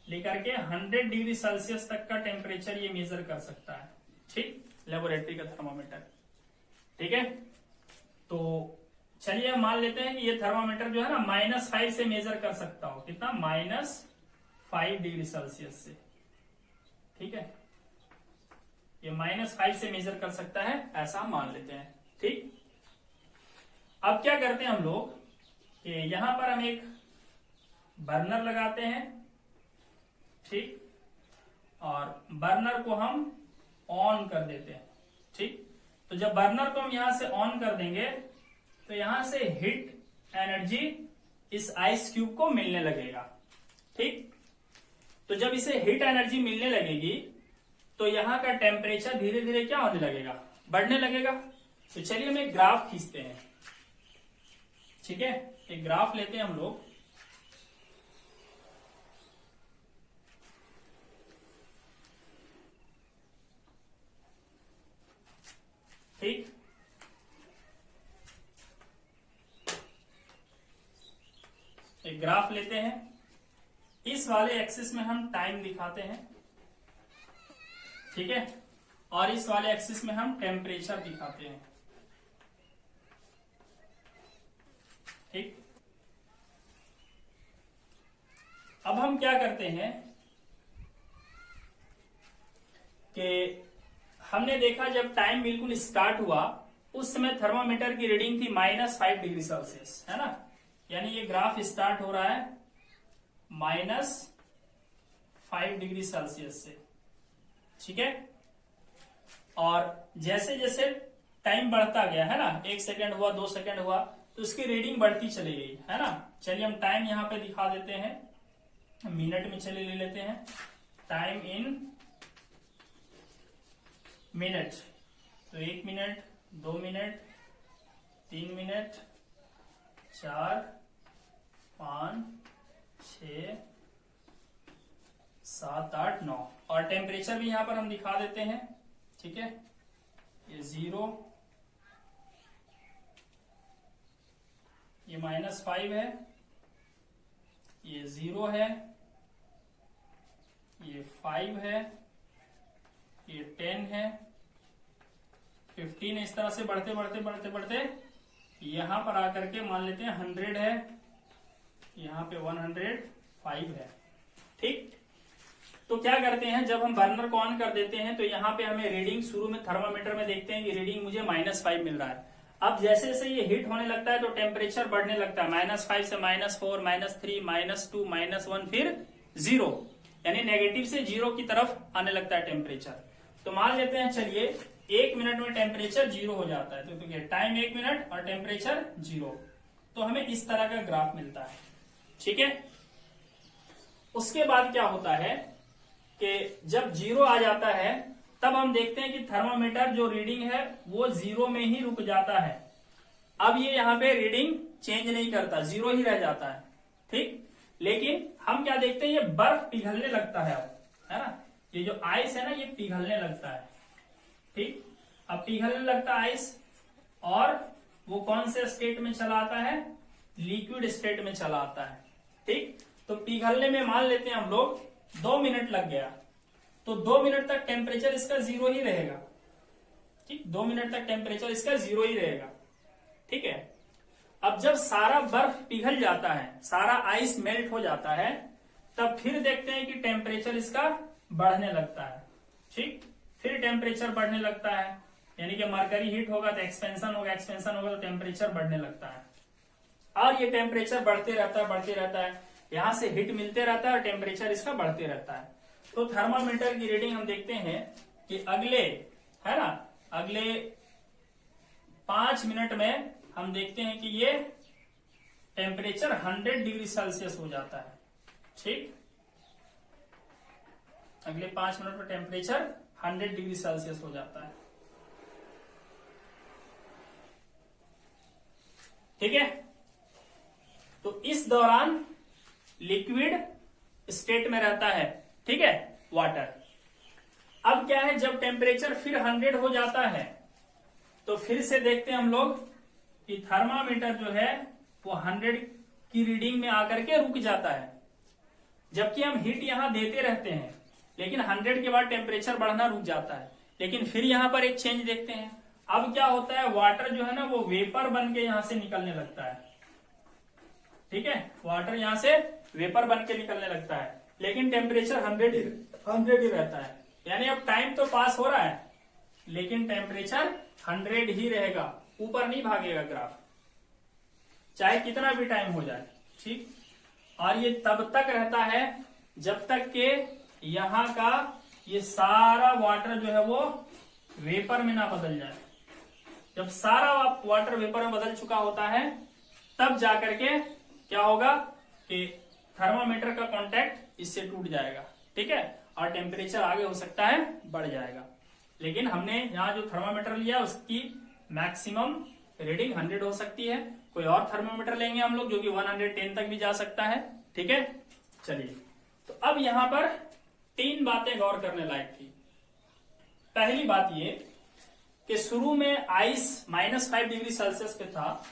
लेकर के 100 डिग्री सेल्सियस तक का टेम्परेचर ये मेजर कर सकता है, ठीक, लेबोरेटरी का थर्मामीटर, ठीक है। तो चलिए हम मान लेते हैं कि ये थर्मामीटर जो है ना -5 से मेजर कर सकता हो, कितना, -5 डिग्री सेल्सियस से, ठीक है। ये -5 से मेजर कर सकता है, ऐसा हम मान लेते हैं, ठीक। अब क्या करते हैं हम लोग कि यहां पर हम एक बर्नर लगाते हैं, ठीक, और बर्नर को हम ऑन कर देते हैं, ठीक। तो जब बर्नर को हम यहां से ऑन कर देंगे तो यहां से हीट एनर्जी इस आइस क्यूब को मिलने लगेगा, ठीक। तो जब इसे हीट एनर्जी मिलने लगेगी तो यहाँ का टेम्परेचर धीरे धीरे क्या होने लगेगा, बढ़ने लगेगा। तो चलिए हम एक ग्राफ खींचते हैं, ठीक है। एक ग्राफ लेते हैं हम लोग, ठीक। एक ग्राफ लेते हैं, इस वाले एक्सिस में हम टाइम दिखाते हैं, ठीक है, और इस वाले एक्सिस में हम टेम्परेचर दिखाते हैं, ठीक। अब हम क्या करते हैं कि हमने देखा जब टाइम बिल्कुल स्टार्ट हुआ उस समय थर्मामीटर की रीडिंग थी -5 डिग्री सेल्सियस, है ना। यानी ये ग्राफ स्टार्ट हो रहा है -5 डिग्री सेल्सियस से, ठीक है। और जैसे जैसे टाइम बढ़ता गया, है ना, 1 सेकेंड हुआ, 2 सेकेंड हुआ, तो उसकी रीडिंग बढ़ती चली गई, है ना। चलिए हम टाइम यहां पे दिखा देते हैं, मिनट में चले ले लेते हैं, टाइम इन मिनट। तो 1 मिनट, 2 मिनट, 3 मिनट, 4, 5, 6, 7, 8, 9। और टेम्परेचर भी यहां पर हम दिखा देते हैं, ठीक है। ये 0, ये -5 है, ये 0 है, ये 5 है, ये 10 है, 15, इस तरह से बढ़ते बढ़ते बढ़ते बढ़ते यहां पर आकर के मान लेते हैं 100 है, यहां पे 105 है, ठीक। तो क्या करते हैं, जब हम बर्नर को ऑन कर देते हैं तो यहाँ पे हमें रीडिंग शुरू में थर्मामीटर में देखते हैं कि रीडिंग मुझे -5 मिल रहा है। अब जैसे जैसे ये हीट होने लगता है तो टेम्परेचर बढ़ने लगता है, -5 से -4, -3, -2, -1, फिर 0, यानी नेगेटिव से 0 की तरफ आने लगता है टेम्परेचर। तो मान लेते हैं, चलिए 1 मिनट में टेम्परेचर 0 हो जाता है, तो टाइम 1 मिनट और टेम्परेचर 0, तो हमें इस तरह का ग्राफ मिलता है, ठीक है। उसके बाद क्या होता है कि जब 0 आ जाता है तब हम देखते हैं कि थर्मामीटर जो रीडिंग है वो 0 में ही रुक जाता है। अब ये यहाँ पे रीडिंग चेंज नहीं करता, 0 ही रह जाता है, ठीक। लेकिन हम क्या देखते हैं, ये बर्फ पिघलने लगता है अब, है ना। ये जो आइस है ना, ये पिघलने लगता है, ठीक। अब पिघलने लगता है आइस, और वो कौन से स्टेट में चला आता है, लिक्विड स्टेट में चला आता है, ठीक। तो पिघलने में मान लेते हैं हम लोग 2 मिनट लग गया, तो 2 मिनट तक टेम्परेचर इसका 0 ही रहेगा, ठीक। 2 मिनट तक टेम्परेचर इसका 0 ही रहेगा, ठीक है। अब जब सारा बर्फ पिघल जाता है, सारा आइस मेल्ट हो जाता है, तब फिर देखते हैं कि टेम्परेचर इसका बढ़ने लगता है, ठीक। फिर टेम्परेचर बढ़ने लगता है, यानी कि मरकरी हीट होगा तो एक्सपेंशन होगा, एक्सपेंशन होगा तो टेम्परेचर बढ़ने लगता है, और ये टेम्परेचर बढ़ते रहता है, बढ़ते रहता है, यहां से हीट मिलते रहता है और टेम्परेचर इसका बढ़ते रहता है। तो थर्मामीटर की रीडिंग हम देखते हैं कि अगले, है ना, अगले 5 मिनट में हम देखते हैं कि ये टेम्परेचर 100 डिग्री सेल्सियस हो जाता है, ठीक। अगले 5 मिनट में टेम्परेचर 100 डिग्री सेल्सियस हो जाता है, ठीक है। तो इस दौरान लिक्विड स्टेट में रहता है, ठीक है, वाटर। अब क्या है, जब टेम्परेचर फिर 100 हो जाता है तो फिर से देखते हैं हम लोग कि थर्मामीटर जो है वो 100 की रीडिंग में आकर के रुक जाता है, जबकि हम हीट यहां देते रहते हैं, लेकिन 100 के बाद टेम्परेचर बढ़ना रुक जाता है। लेकिन फिर यहां पर एक चेंज देखते हैं, अब क्या होता है, वाटर जो है ना वो वेपर बन के यहां से निकलने लगता है, ठीक है। वाटर यहां से वेपर बन के निकलने लगता है, लेकिन टेम्परेचर 100 ही रहता है। यानी अब टाइम तो पास हो रहा है लेकिन टेम्परेचर 100 ही रहेगा, ऊपर नहीं भागेगा ग्राफ, चाहे कितना भी टाइम हो जाए, ठीक। और ये तब तक रहता है जब तक के यहाँ का ये सारा वाटर जो है वो वेपर में ना बदल जाए। जब सारा वाटर वेपर में बदल चुका होता है तब जाकर के क्या होगा कि थर्मामीटर का कांटेक्ट इससे टूट जाएगा, ठीक है, और टेम्परेचर आगे हो सकता है बढ़ जाएगा। लेकिन हमने यहाँ जो थर्मामीटर लिया उसकी मैक्सिमम रीडिंग 100 हो सकती है। कोई और थर्मामीटर लेंगे हम लोग जो कि 110 तक भी जा सकता है। ठीक है, चलिए, तो अब यहां पर 3 बातें गौर करने लायक थी। पहली बात ये कि शुरू में आइस -5 डिग्री सेल्सियस पे था,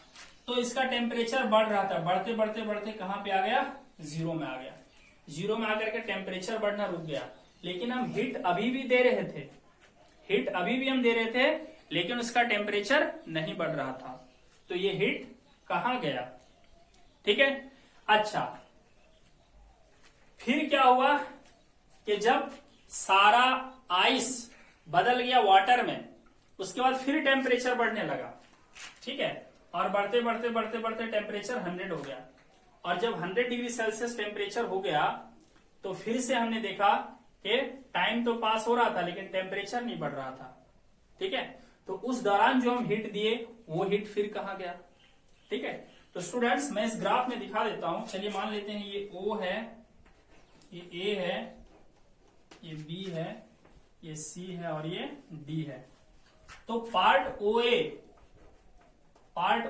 तो इसका टेम्परेचर बढ़ रहा था, बढ़ते बढ़ते बढ़ते कहां पे आ गया, 0 में आ गया। 0 में आकर के टेम्परेचर बढ़ना रुक गया। लेकिन हम हीट अभी भी दे रहे थे, हीट अभी भी हम दे रहे थे, लेकिन उसका टेम्परेचर नहीं बढ़ रहा था। तो ये हीट कहां गया? ठीक है, अच्छा, फिर क्या हुआ कि जब सारा आइस बदल गया वाटर में, उसके बाद फिर टेम्परेचर बढ़ने लगा। ठीक है, और बढ़ते बढ़ते बढ़ते बढ़ते टेम्परेचर 100 हो गया। और जब 100 डिग्री सेल्सियस टेम्परेचर हो गया, तो फिर से हमने देखा कि टाइम तो पास हो रहा था लेकिन टेम्परेचर नहीं बढ़ रहा था। ठीक है, तो उस दौरान जो हम हीट दिए वो हीट फिर कहां गया? ठीक है, तो स्टूडेंट्स मैं इस ग्राफ में दिखा देता हूं। चलिए मान लेते हैं ये O है, ये A है, ये B है, ये C है और ये D है। तो पार्ट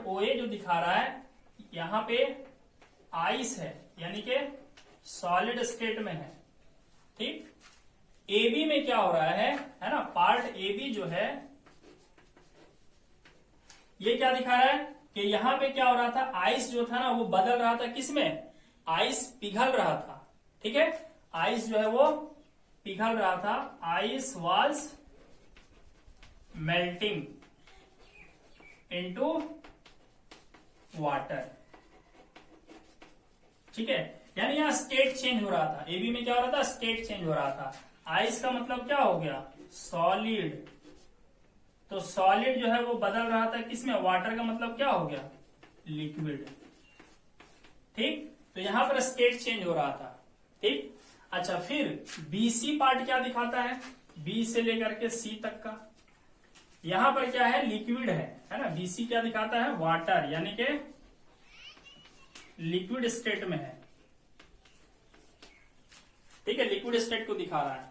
OA जो दिखा रहा है, यहां पे आइस है, यानी कि सॉलिड स्टेट में है। ठीक, AB में क्या हो रहा है ना, पार्ट AB जो है ये क्या दिखा रहा है कि यहां पे क्या हो रहा था, आइस जो था ना वो बदल रहा था, किसमें? आइस पिघल रहा था। ठीक है, आइस जो है वो पिघल रहा था, ice was melting into water. ठीक है, यानी यहां स्टेट चेंज हो रहा था। AB में क्या हो रहा था, स्टेट चेंज हो रहा था। आइस का मतलब क्या हो गया, सॉलिड। तो सॉलिड जो है वो बदल रहा था किसमें, वाटर का मतलब क्या हो गया, लिक्विड। ठीक, तो यहां पर स्टेट चेंज हो रहा था। ठीक, अच्छा, फिर BC पार्ट क्या दिखाता है, B से लेकर के C तक का। यहां पर क्या है, लिक्विड है ना। BC क्या दिखाता है, वाटर, यानी कि लिक्विड स्टेट में है। ठीक है, लिक्विड स्टेट को दिखा रहा है।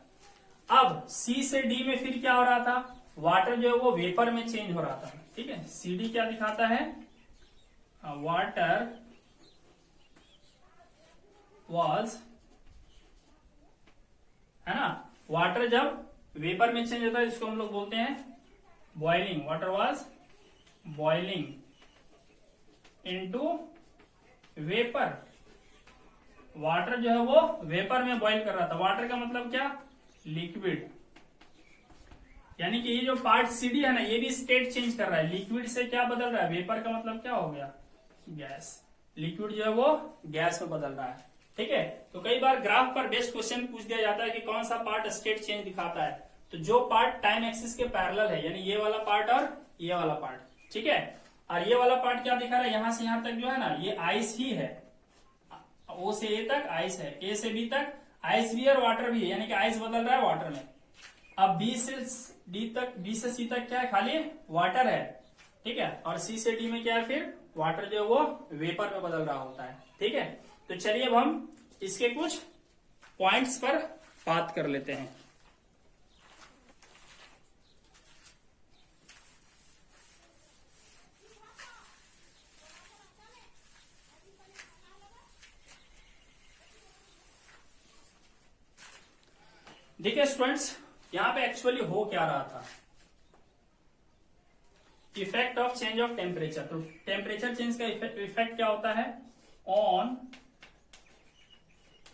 अब C से D में फिर क्या हो रहा था, वाटर जो है वो वेपर में चेंज हो रहा था। ठीक है, CD क्या दिखाता है, वाटर वाज, है ना। वाटर जब वेपर में चेंज होता है इसको हम लोग बोलते हैं boiling. Water was boiling into vapour. Water जो है वो वेपर में बॉइल कर रहा था। वाटर का मतलब क्या, लिक्विड। यानी कि ये जो पार्ट CD है ना, ये भी स्टेट चेंज कर रहा है, लिक्विड से क्या बदल रहा है, वेपर का मतलब क्या हो गया, गैस। लिक्विड जो है वो गैस में बदल रहा है। ठीक है, तो कई बार ग्राफ पर बेस्ट क्वेश्चन पूछ दिया जाता है कि कौन सा पार्ट स्टेट चेंज दिखाता है। तो जो पार्ट टाइम एक्सिस के पैरेलल है, यानी ये वाला पार्ट और ये वाला पार्ट। ठीक है, और ये वाला पार्ट क्या दिखा रहा है, यहां से यहां तक जो है ना, ये आइस ही है। O से A तक आइस है, A से B तक आइस भी है और वाटर भी है, यानी कि आइस बदल रहा है वाटर में। अब B से C तक क्या है, खाली वाटर है। ठीक है, और C से D में क्या है, फिर वाटर जो है वो वेपर में बदल रहा होता है। ठीक है, तो चलिए अब हम इसके कुछ पॉइंट्स पर बात कर लेते हैं। देखिए स्टूडेंट्स, यहां पे एक्चुअली हो क्या रहा था, effect of change of temperature. तो टेम्परेचर चेंज का इफेक्ट क्या होता है, on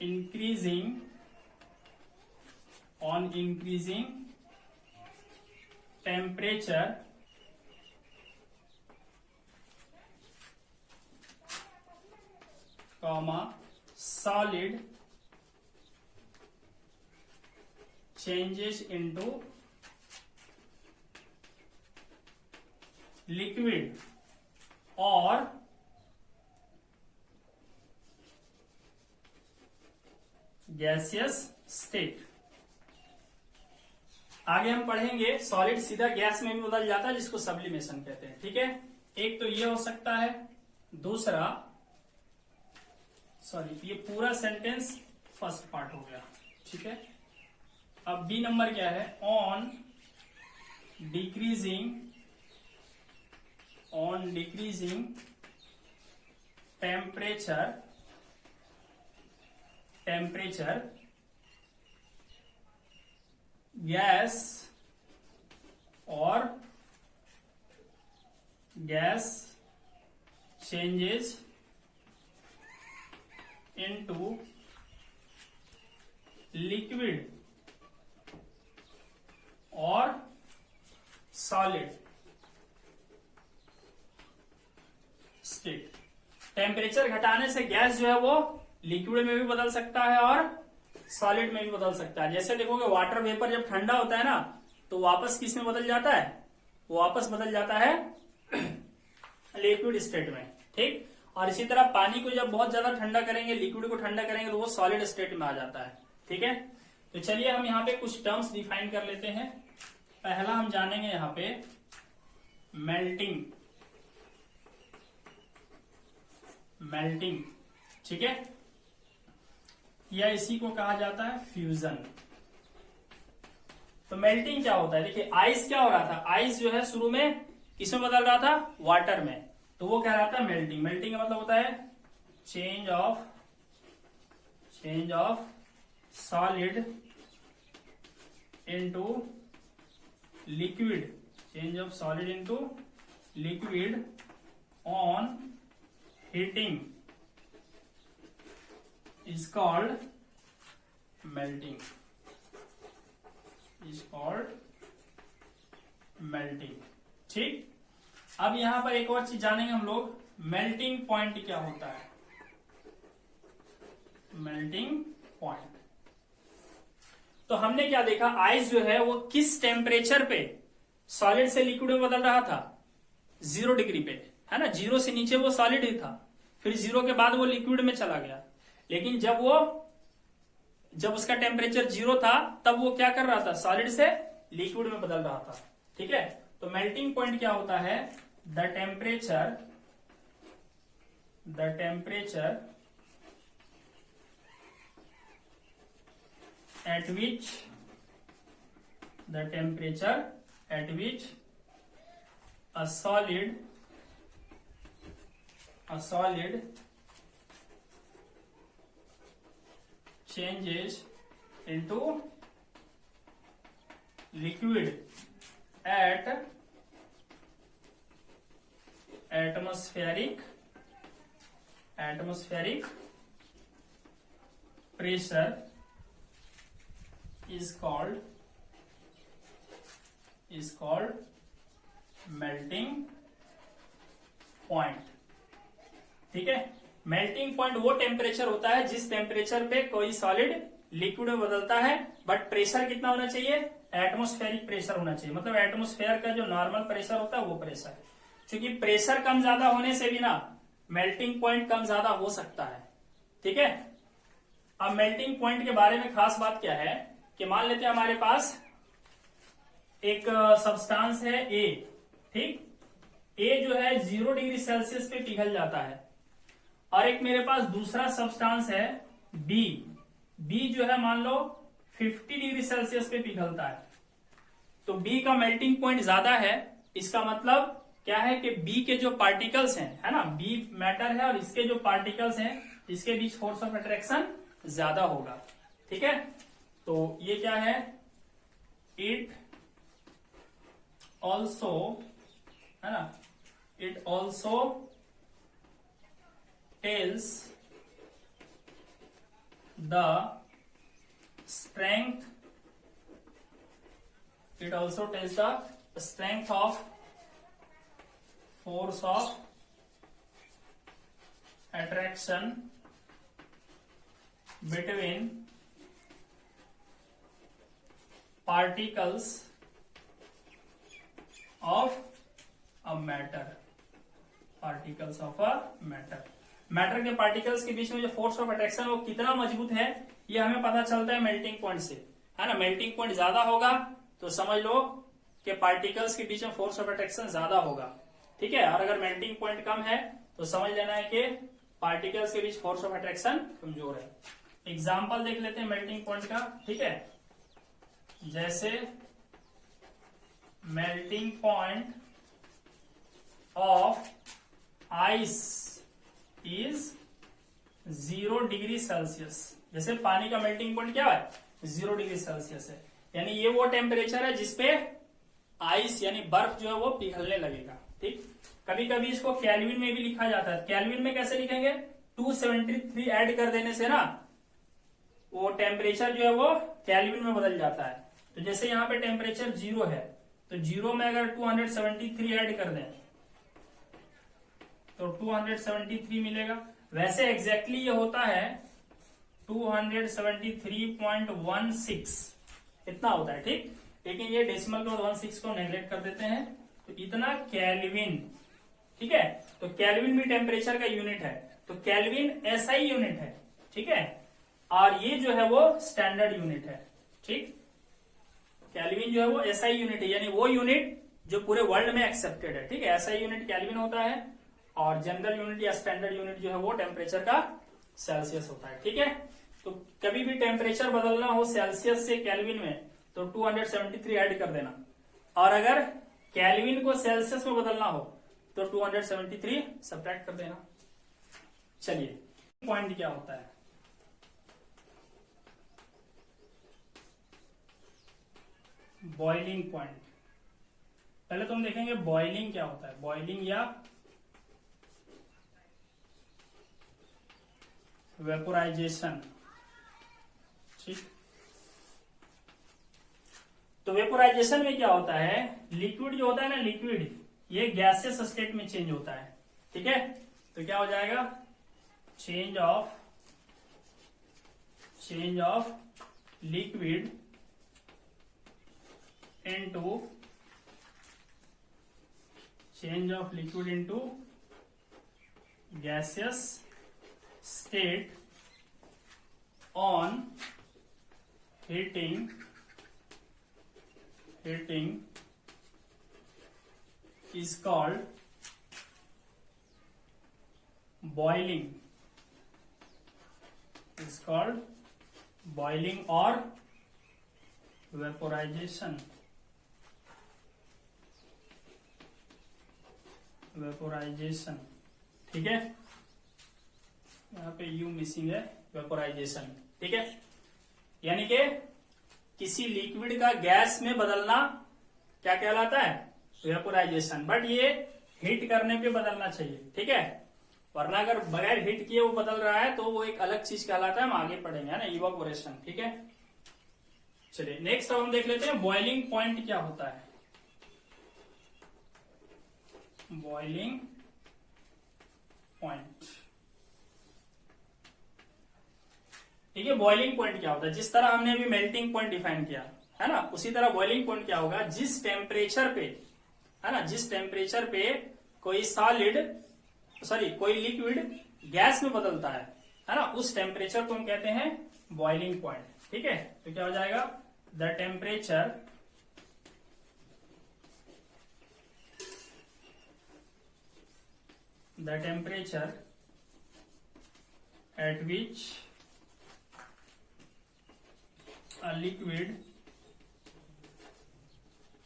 increasing temperature solid changes into liquid or gaseous state। आगे हम पढ़ेंगे सॉलिड सीधा गैस में भी बदल जाता है, जिसको सब्लिमेशन कहते हैं। ठीक है, एक तो ये हो सकता है, दूसरा, सॉरी, ये पूरा सेंटेंस फर्स्ट पार्ट हो गया। ठीक है। अब बी नंबर क्या है, on decreasing temperature gas changes into liquid or solid state. Temperature घटाने से गैस जो है वो लिक्विड में भी बदल सकता है और सॉलिड में भी बदल सकता है। जैसे देखोगे वाटर वेपर जब ठंडा होता है ना तो वापस किस में बदल जाता है, वो वापस बदल जाता है लिक्विड स्टेट में, ठीक। और इसी तरह पानी को जब बहुत ज्यादा ठंडा करेंगे, लिक्विड को ठंडा करेंगे तो वो सॉलिड स्टेट में आ जाता है, ठीक है। तो चलिए हम यहाँ पे कुछ टर्म्स डिफाइन कर लेते हैं। पहला हम जानेंगे यहाँ पे मेल्टिंग, ठीक है, या इसी को कहा जाता है फ्यूजन। तो मेल्टिंग क्या होता है, देखिए आइस क्या हो रहा था, आइस जो है शुरू में किसमें बदल रहा था, वाटर में, तो वो क्या रहता है मेल्टिंग। मेल्टिंग का मतलब होता है change of solid into liquid on heating is called melting, ठीक। अब यहां पर एक और चीज जानेंगे हम लोग, मेल्टिंग पॉइंट क्या होता है। मेल्टिंग पॉइंट, तो हमने क्या देखा, आइस जो है वो किस टेम्परेचर पे सॉलिड से लिक्विड में बदल रहा था, 0 डिग्री पे, है ना। 0 से नीचे वो सॉलिड ही था, फिर 0 के बाद वो लिक्विड में चला गया। लेकिन जब उसका टेम्परेचर 0 था तब वो क्या कर रहा था, सॉलिड से लिक्विड में बदल रहा था, ठीक है। तो मेल्टिंग पॉइंट क्या होता है, the temperature at which a solid changes into liquid at atmospheric pressure is called melting point, ठीक है। मेल्टिंग पॉइंट वो टेम्परेचर होता है जिस टेम्परेचर पे कोई सॉलिड लिक्विड में बदलता है, बट प्रेशर कितना होना चाहिए, एटमॉस्फेरिक प्रेशर होना चाहिए। मतलब एटमॉस्फेयर का जो नॉर्मल प्रेशर होता है वो प्रेशर, क्योंकि प्रेशर कम ज्यादा होने से भी ना मेल्टिंग पॉइंट कम ज्यादा हो सकता है, ठीक है। अब मेल्टिंग पॉइंट के बारे में खास बात क्या है कि मान लेते हैं हमारे पास एक सब्सटेंस है ए, ठीक। ए जो है 0 डिग्री सेल्सियस पे पिघल जाता है, और एक मेरे पास दूसरा सब्सटेंस है बी जो है मान लो 50 डिग्री सेल्सियस पे पिघलता है। तो बी का मेल्टिंग पॉइंट ज्यादा है, इसका मतलब क्या है कि बी के जो पार्टिकल्स हैं, है ना, बी मैटर है और इसके जो पार्टिकल्स हैं इसके बीच फोर्स ऑफ अट्रैक्शन ज्यादा होगा, ठीक है। तो ये क्या है, इट ऑल्सो, है ना, it also tells the strength of force of attraction between particles of a matter, matter के पार्टिकल्स के बीच में जो फोर्स ऑफ अट्रैक्शन वो कितना मजबूत है ये हमें पता चलता है मेल्टिंग पॉइंट से, है ना। मेल्टिंग पॉइंट ज्यादा होगा तो समझ लो कि पार्टिकल्स के बीच में फोर्स ऑफ अट्रैक्शन ज्यादा होगा, ठीक है। और अगर मेल्टिंग पॉइंट कम है तो समझ लेना है कि पार्टिकल्स के बीच फोर्स ऑफ अट्रैक्शन कमजोर है, एग्जाम्पल देख लेते हैं मेल्टिंग पॉइंट का, ठीक है। जैसे melting point of ice is 0 degree Celsius. जैसे पानी का मेल्टिंग पॉइंट क्या है, 0 डिग्री सेल्सियस है, यानी ये वो टेम्परेचर है जिसपे आइस यानी बर्फ जो है वो पिघलने लगेगा, ठीक। कभी कभी इसको केल्विन में भी लिखा जाता है। केल्विन में कैसे लिखेंगे, 273 ऐड कर देने से ना वो टेम्परेचर जो है वो केल्विन में बदल जाता है। तो जैसे यहाँ पे टेम्परेचर 0 है, तो 0 में अगर 273 ऐड कर दें तो 273 मिलेगा। वैसे एग्जैक्टली ये होता है 273.16 इतना होता है, ठीक। लेकिन ये डेसिमल के बाद 16 को नेग्लेक्ट कर देते हैं, तो इतना केल्विन, ठीक है। तो केल्विन भी टेम्परेचर का यूनिट है, तो केल्विन एसआई यूनिट है, ठीक है। और ये जो है वो स्टैंडर्ड यूनिट है, ठीक। केल्विन जो है वो एसआई यूनिट है, यानी वो यूनिट जो पूरे वर्ल्ड में एक्सेप्टेड है, ठीक है। एसआई यूनिट केल्विन होता है और जनरल यूनिट या स्टैंडर्ड यूनिट जो है वो टेम्परेचर का सेल्सियस होता है, ठीक है। तो कभी भी टेम्परेचर बदलना हो सेल्सियस से केल्विन में तो 273 ऐड कर देना, और अगर केल्विन को सेल्सियस में बदलना हो तो 273 सब्ट्रैक्ट कर देना। चलिए पॉइंट क्या होता है, बॉइलिंग पॉइंट। पहले तो हम देखेंगे बॉइलिंग क्या होता है, बॉइलिंग या वेपोराइजेशन, ठीक। तो वेपोराइजेशन में क्या होता है, लिक्विड जो होता है ना, लिक्विड ये गैसियस स्टेट में चेंज होता है, ठीक है। तो क्या हो जाएगा, change of liquid into gaseous state on heating is called boiling, or vaporization, ठीक है। यहाँ पे यू मिसिंग है, वेपोराइजेशन, ठीक है। यानी कि किसी लिक्विड का गैस में बदलना क्या कहलाता है, वेपोराइजेशन। बट ये हीट करने पे बदलना चाहिए, ठीक है। वरना अगर बगैर हीट किए वो बदल रहा है तो वो एक अलग चीज कहलाता है, हम आगे पढ़ेंगे, है ना, इवापोरेशन, ठीक है। चलिए नेक्स्ट अब हम देख लेते हैं बॉइलिंग पॉइंट क्या होता है। बॉइलिंग पॉइंट, ठीक है। बॉइलिंग पॉइंट क्या होता है, जिस तरह हमने अभी मेल्टिंग पॉइंट डिफाइन किया है ना, उसी तरह बॉइलिंग पॉइंट क्या होगा, जिस टेम्परेचर पे, है ना, जिस टेम्परेचर पे कोई लिक्विड गैस में बदलता है ना, उस टेम्परेचर को हम कहते हैं बॉइलिंग पॉइंट, ठीक है। तो क्या हो जाएगा, the temperature at which a liquid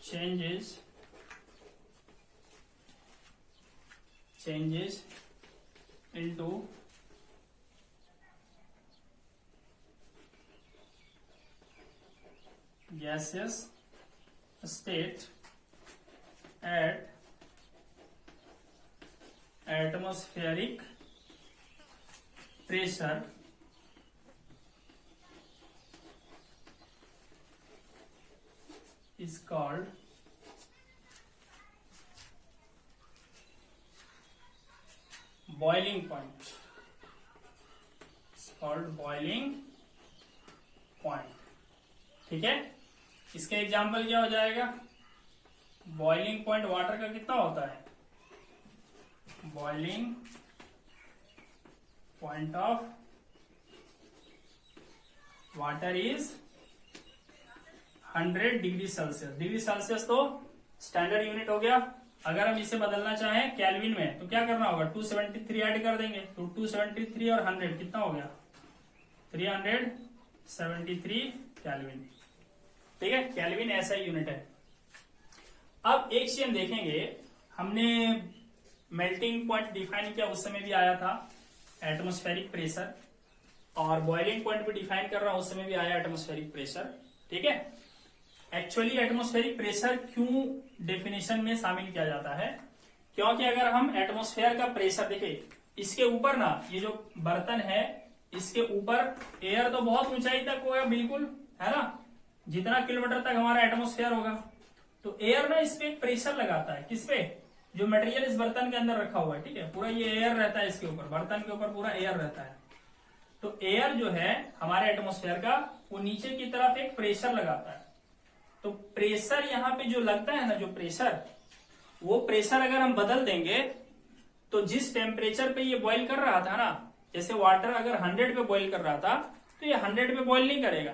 changes into gaseous state at atmospheric pressure is called boiling point. It's called boiling point. ठीक है। इसका एग्जाम्पल क्या हो जाएगा, बॉइलिंग पॉइंट वाटर का कितना होता है, boiling point of water is 100 degree Celsius. Degree Celsius तो स्टैंडर्ड यूनिट हो गया। अगर हम इसे बदलना चाहें केल्विन में तो क्या करना होगा, 273 ऐड कर देंगे, तो 273 और 100 कितना हो गया, 373 केल्विन। ठीक है, केल्विन ऐसा यूनिट है। अब एक चीज हम देखेंगे, हमने मेल्टिंग पॉइंट डिफाइन किया, उस समय भी आया था एटमॉस्फेरिक प्रेशर, और बॉइलिंग पॉइंट भी डिफाइन कर रहा हूं, उस समय भी आया एटमॉस्फेरिक प्रेशर। ठीक है, एक्चुअली एटमॉस्फेरिक प्रेशर क्यों डेफिनेशन में शामिल किया जाता है, क्योंकि अगर हम एटमॉस्फेयर का प्रेशर देखें, इसके ऊपर ना ये जो बर्तन है इसके ऊपर एयर तो बहुत ऊंचाई तक होगा, बिल्कुल है ना, जितना किलोमीटर तक हमारा एटमॉस्फेयर होगा, तो एयर ना इस पे प्रेशर लगाता है। किस पे? जो मटेरियल इस बर्तन के अंदर रखा हुआ है, ठीक है, पूरा ये एयर रहता है इसके ऊपर, बर्तन के ऊपर पूरा एयर रहता है। तो एयर जो है हमारे एटमॉस्फेयर का, वो नीचे की तरफ एक प्रेशर लगाता है। तो प्रेशर यहाँ पे जो लगता है ना, जो प्रेशर, वो प्रेशर अगर हम बदल देंगे तो जिस टेम्परेचर पे ये बॉईल कर रहा था ना, जैसे वाटर अगर 100 पे बॉईल कर रहा था, तो ये 100 पे बॉईल नहीं करेगा।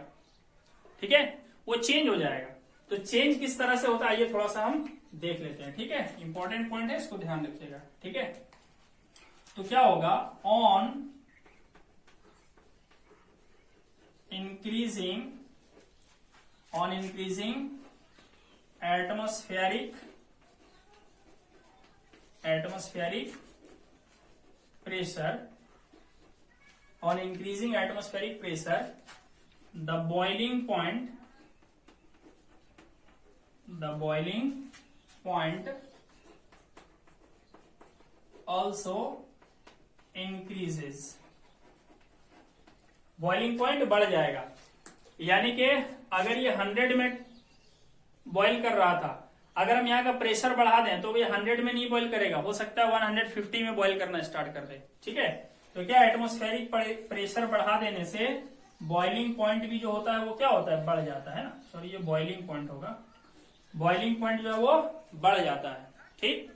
ठीक है, वो चेंज हो जाएगा। तो चेंज किस तरह से होता है ये थोड़ा सा हम देख लेते हैं। ठीक है, इंपॉर्टेंट पॉइंट है, इसको ध्यान रखिएगा। ठीक है, तो क्या होगा, on increasing atmospheric pressure, on increasing atmospheric pressure, the boiling point also increases। Boiling point बढ़ जाएगा, यानी कि अगर ये 100 में बॉईल कर रहा था, अगर हम यहाँ का प्रेशर बढ़ा दें तो ये 100 में नहीं बॉईल करेगा, हो सकता है 150 में बॉईल करना स्टार्ट कर दे। ठीक है, तो क्या एटमॉस्फेरिक प्रेशर बढ़ा देने से बॉइलिंग पॉइंट भी जो होता है वो क्या होता है, बढ़ जाता है ना। सॉरी, ये बॉइलिंग पॉइंट होगा, बॉइलिंग पॉइंट जो है वो बढ़ जाता है। ठीक,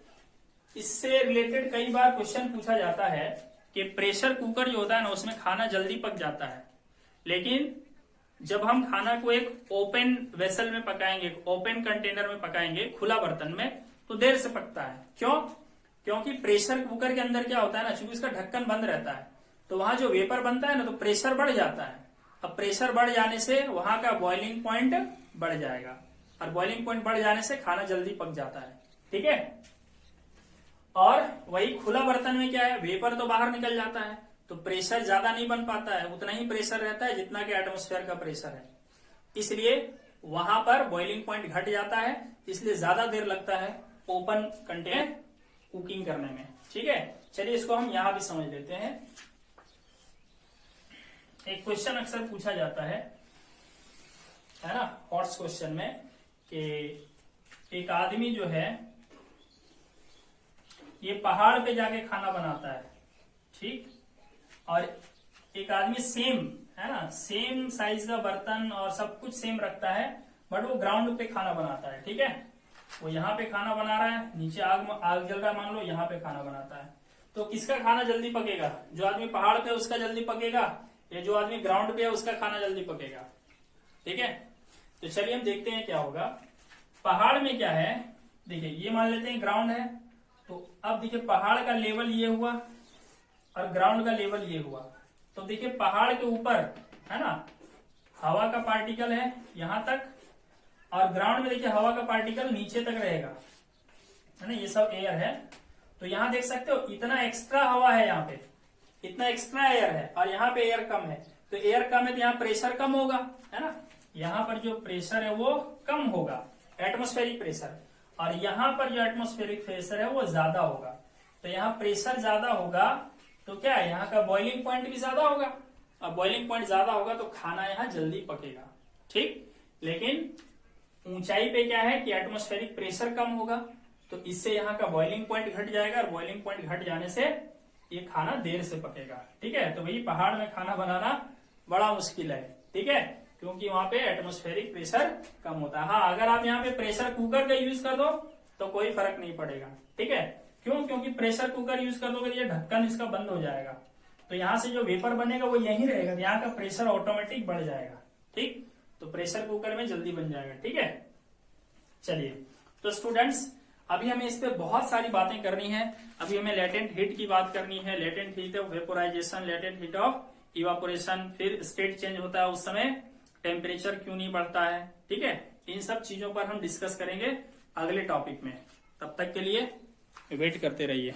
इससे रिलेटेड कई बार क्वेश्चन पूछा जाता है कि प्रेशर कुकर जो होता है ना, उसमें खाना जल्दी पक जाता है, लेकिन जब हम खाना को एक ओपन वेसल में पकाएंगे, ओपन कंटेनर में पकाएंगे, खुला बर्तन में, तो देर से पकता है। क्यों? क्योंकि प्रेशर कुकर के अंदर क्या होता है ना, चूंकि इसका ढक्कन बंद रहता है, तो वहां जो वेपर बनता है ना, तो प्रेशर बढ़ जाता है। अब प्रेशर बढ़ जाने से वहां का बॉइलिंग पॉइंट बढ़ जाएगा, और बॉइलिंग पॉइंट बढ़ जाने से खाना जल्दी पक जाता है। ठीक है, और वही खुला बर्तन में क्या है, वेपर तो बाहर निकल जाता है, तो प्रेशर ज्यादा नहीं बन पाता है, उतना ही प्रेशर रहता है जितना कि एटमॉस्फेयर का प्रेशर है, इसलिए वहां पर बॉइलिंग पॉइंट घट जाता है, इसलिए ज्यादा देर लगता है ओपन कंटेनर कुकिंग करने में। ठीक है, चलिए इसको हम यहां भी समझ लेते हैं। एक क्वेश्चन अक्सर पूछा जाता है ना, हॉट्स क्वेश्चन में, कि एक आदमी जो है ये पहाड़ पे जाके खाना बनाता है, ठीक, और एक आदमी सेम है ना, सेम साइज का बर्तन और सब कुछ सेम रखता है, बट वो ग्राउंड पे खाना बनाता है। ठीक है, वो यहाँ पे खाना बना रहा है, नीचे आग जल रहा है, मान लो यहाँ पे खाना बनाता है, तो किसका खाना जल्दी पकेगा? जो आदमी पहाड़ पे उसका जल्दी पकेगा, या जो आदमी ग्राउंड पे है उसका खाना जल्दी पकेगा? ठीक है, तो चलिए हम देखते हैं क्या होगा। पहाड़ में क्या है, देखिए ये मान लेते हैं ग्राउंड है, तो अब देखिए पहाड़ का लेवल ये हुआ और ग्राउंड का लेवल ये हुआ, तो देखिए पहाड़ के ऊपर है ना हवा का पार्टिकल है यहां तक, और ग्राउंड में देखिए हवा का पार्टिकल नीचे तक रहेगा, है ना, ये सब एयर है। तो यहां देख सकते हो इतना एक्स्ट्रा हवा है, यहाँ पे इतना एक्स्ट्रा एयर है, और यहाँ पे एयर कम है, तो एयर कम है तो यहाँ प्रेशर कम होगा, है ना, यहाँ पर जो प्रेशर है वो कम होगा, एटमॉस्फेरिक प्रेशर, और यहाँ पर जो एटमॉस्फेरिक प्रेशर है वो ज्यादा होगा। तो यहाँ प्रेशर ज्यादा होगा तो क्या है, यहाँ का बॉइलिंग पॉइंट भी ज्यादा होगा, और बॉइलिंग पॉइंट ज्यादा होगा तो खाना यहाँ जल्दी पकेगा। ठीक, लेकिन ऊंचाई पे क्या है कि एटमॉस्फेरिक प्रेशर कम होगा, तो इससे यहाँ का बॉइलिंग पॉइंट घट जाएगा, और बॉइलिंग पॉइंट घट जाने से ये खाना देर से पकेगा। ठीक है, तो वही पहाड़ में खाना बनाना बड़ा मुश्किल है। ठीक है, क्योंकि वहां पे एटमॉस्फेरिक प्रेशर कम होता है। हाँ, अगर आप यहाँ पे प्रेशर कुकर का यूज कर दो तो कोई फर्क नहीं पड़ेगा। ठीक है, क्यों? क्योंकि प्रेशर कुकर यूज कर दोगे ये ढक्कन इसका बंद हो जाएगा, तो यहाँ से जो वेपर बनेगा वो यहीं रहेगा, तो यहाँ का प्रेशर ऑटोमेटिक बढ़ जाएगा। ठीक, तो प्रेशर कुकर में जल्दी बन जाएगा। ठीक है, चलिए तो स्टूडेंट्स अभी हमें इस पे बहुत सारी बातें करनी है। अभी हमें लेटेंट हीट की बात करनी है, latent heat of vaporisation, latent heat of evaporation, फिर स्टेट चेंज होता है, उस समय टेम्परेचर क्यों नहीं बढ़ता है। ठीक है, इन सब चीजों पर हम डिस्कस करेंगे अगले टॉपिक में। तब तक के लिए वेट करते रहिए।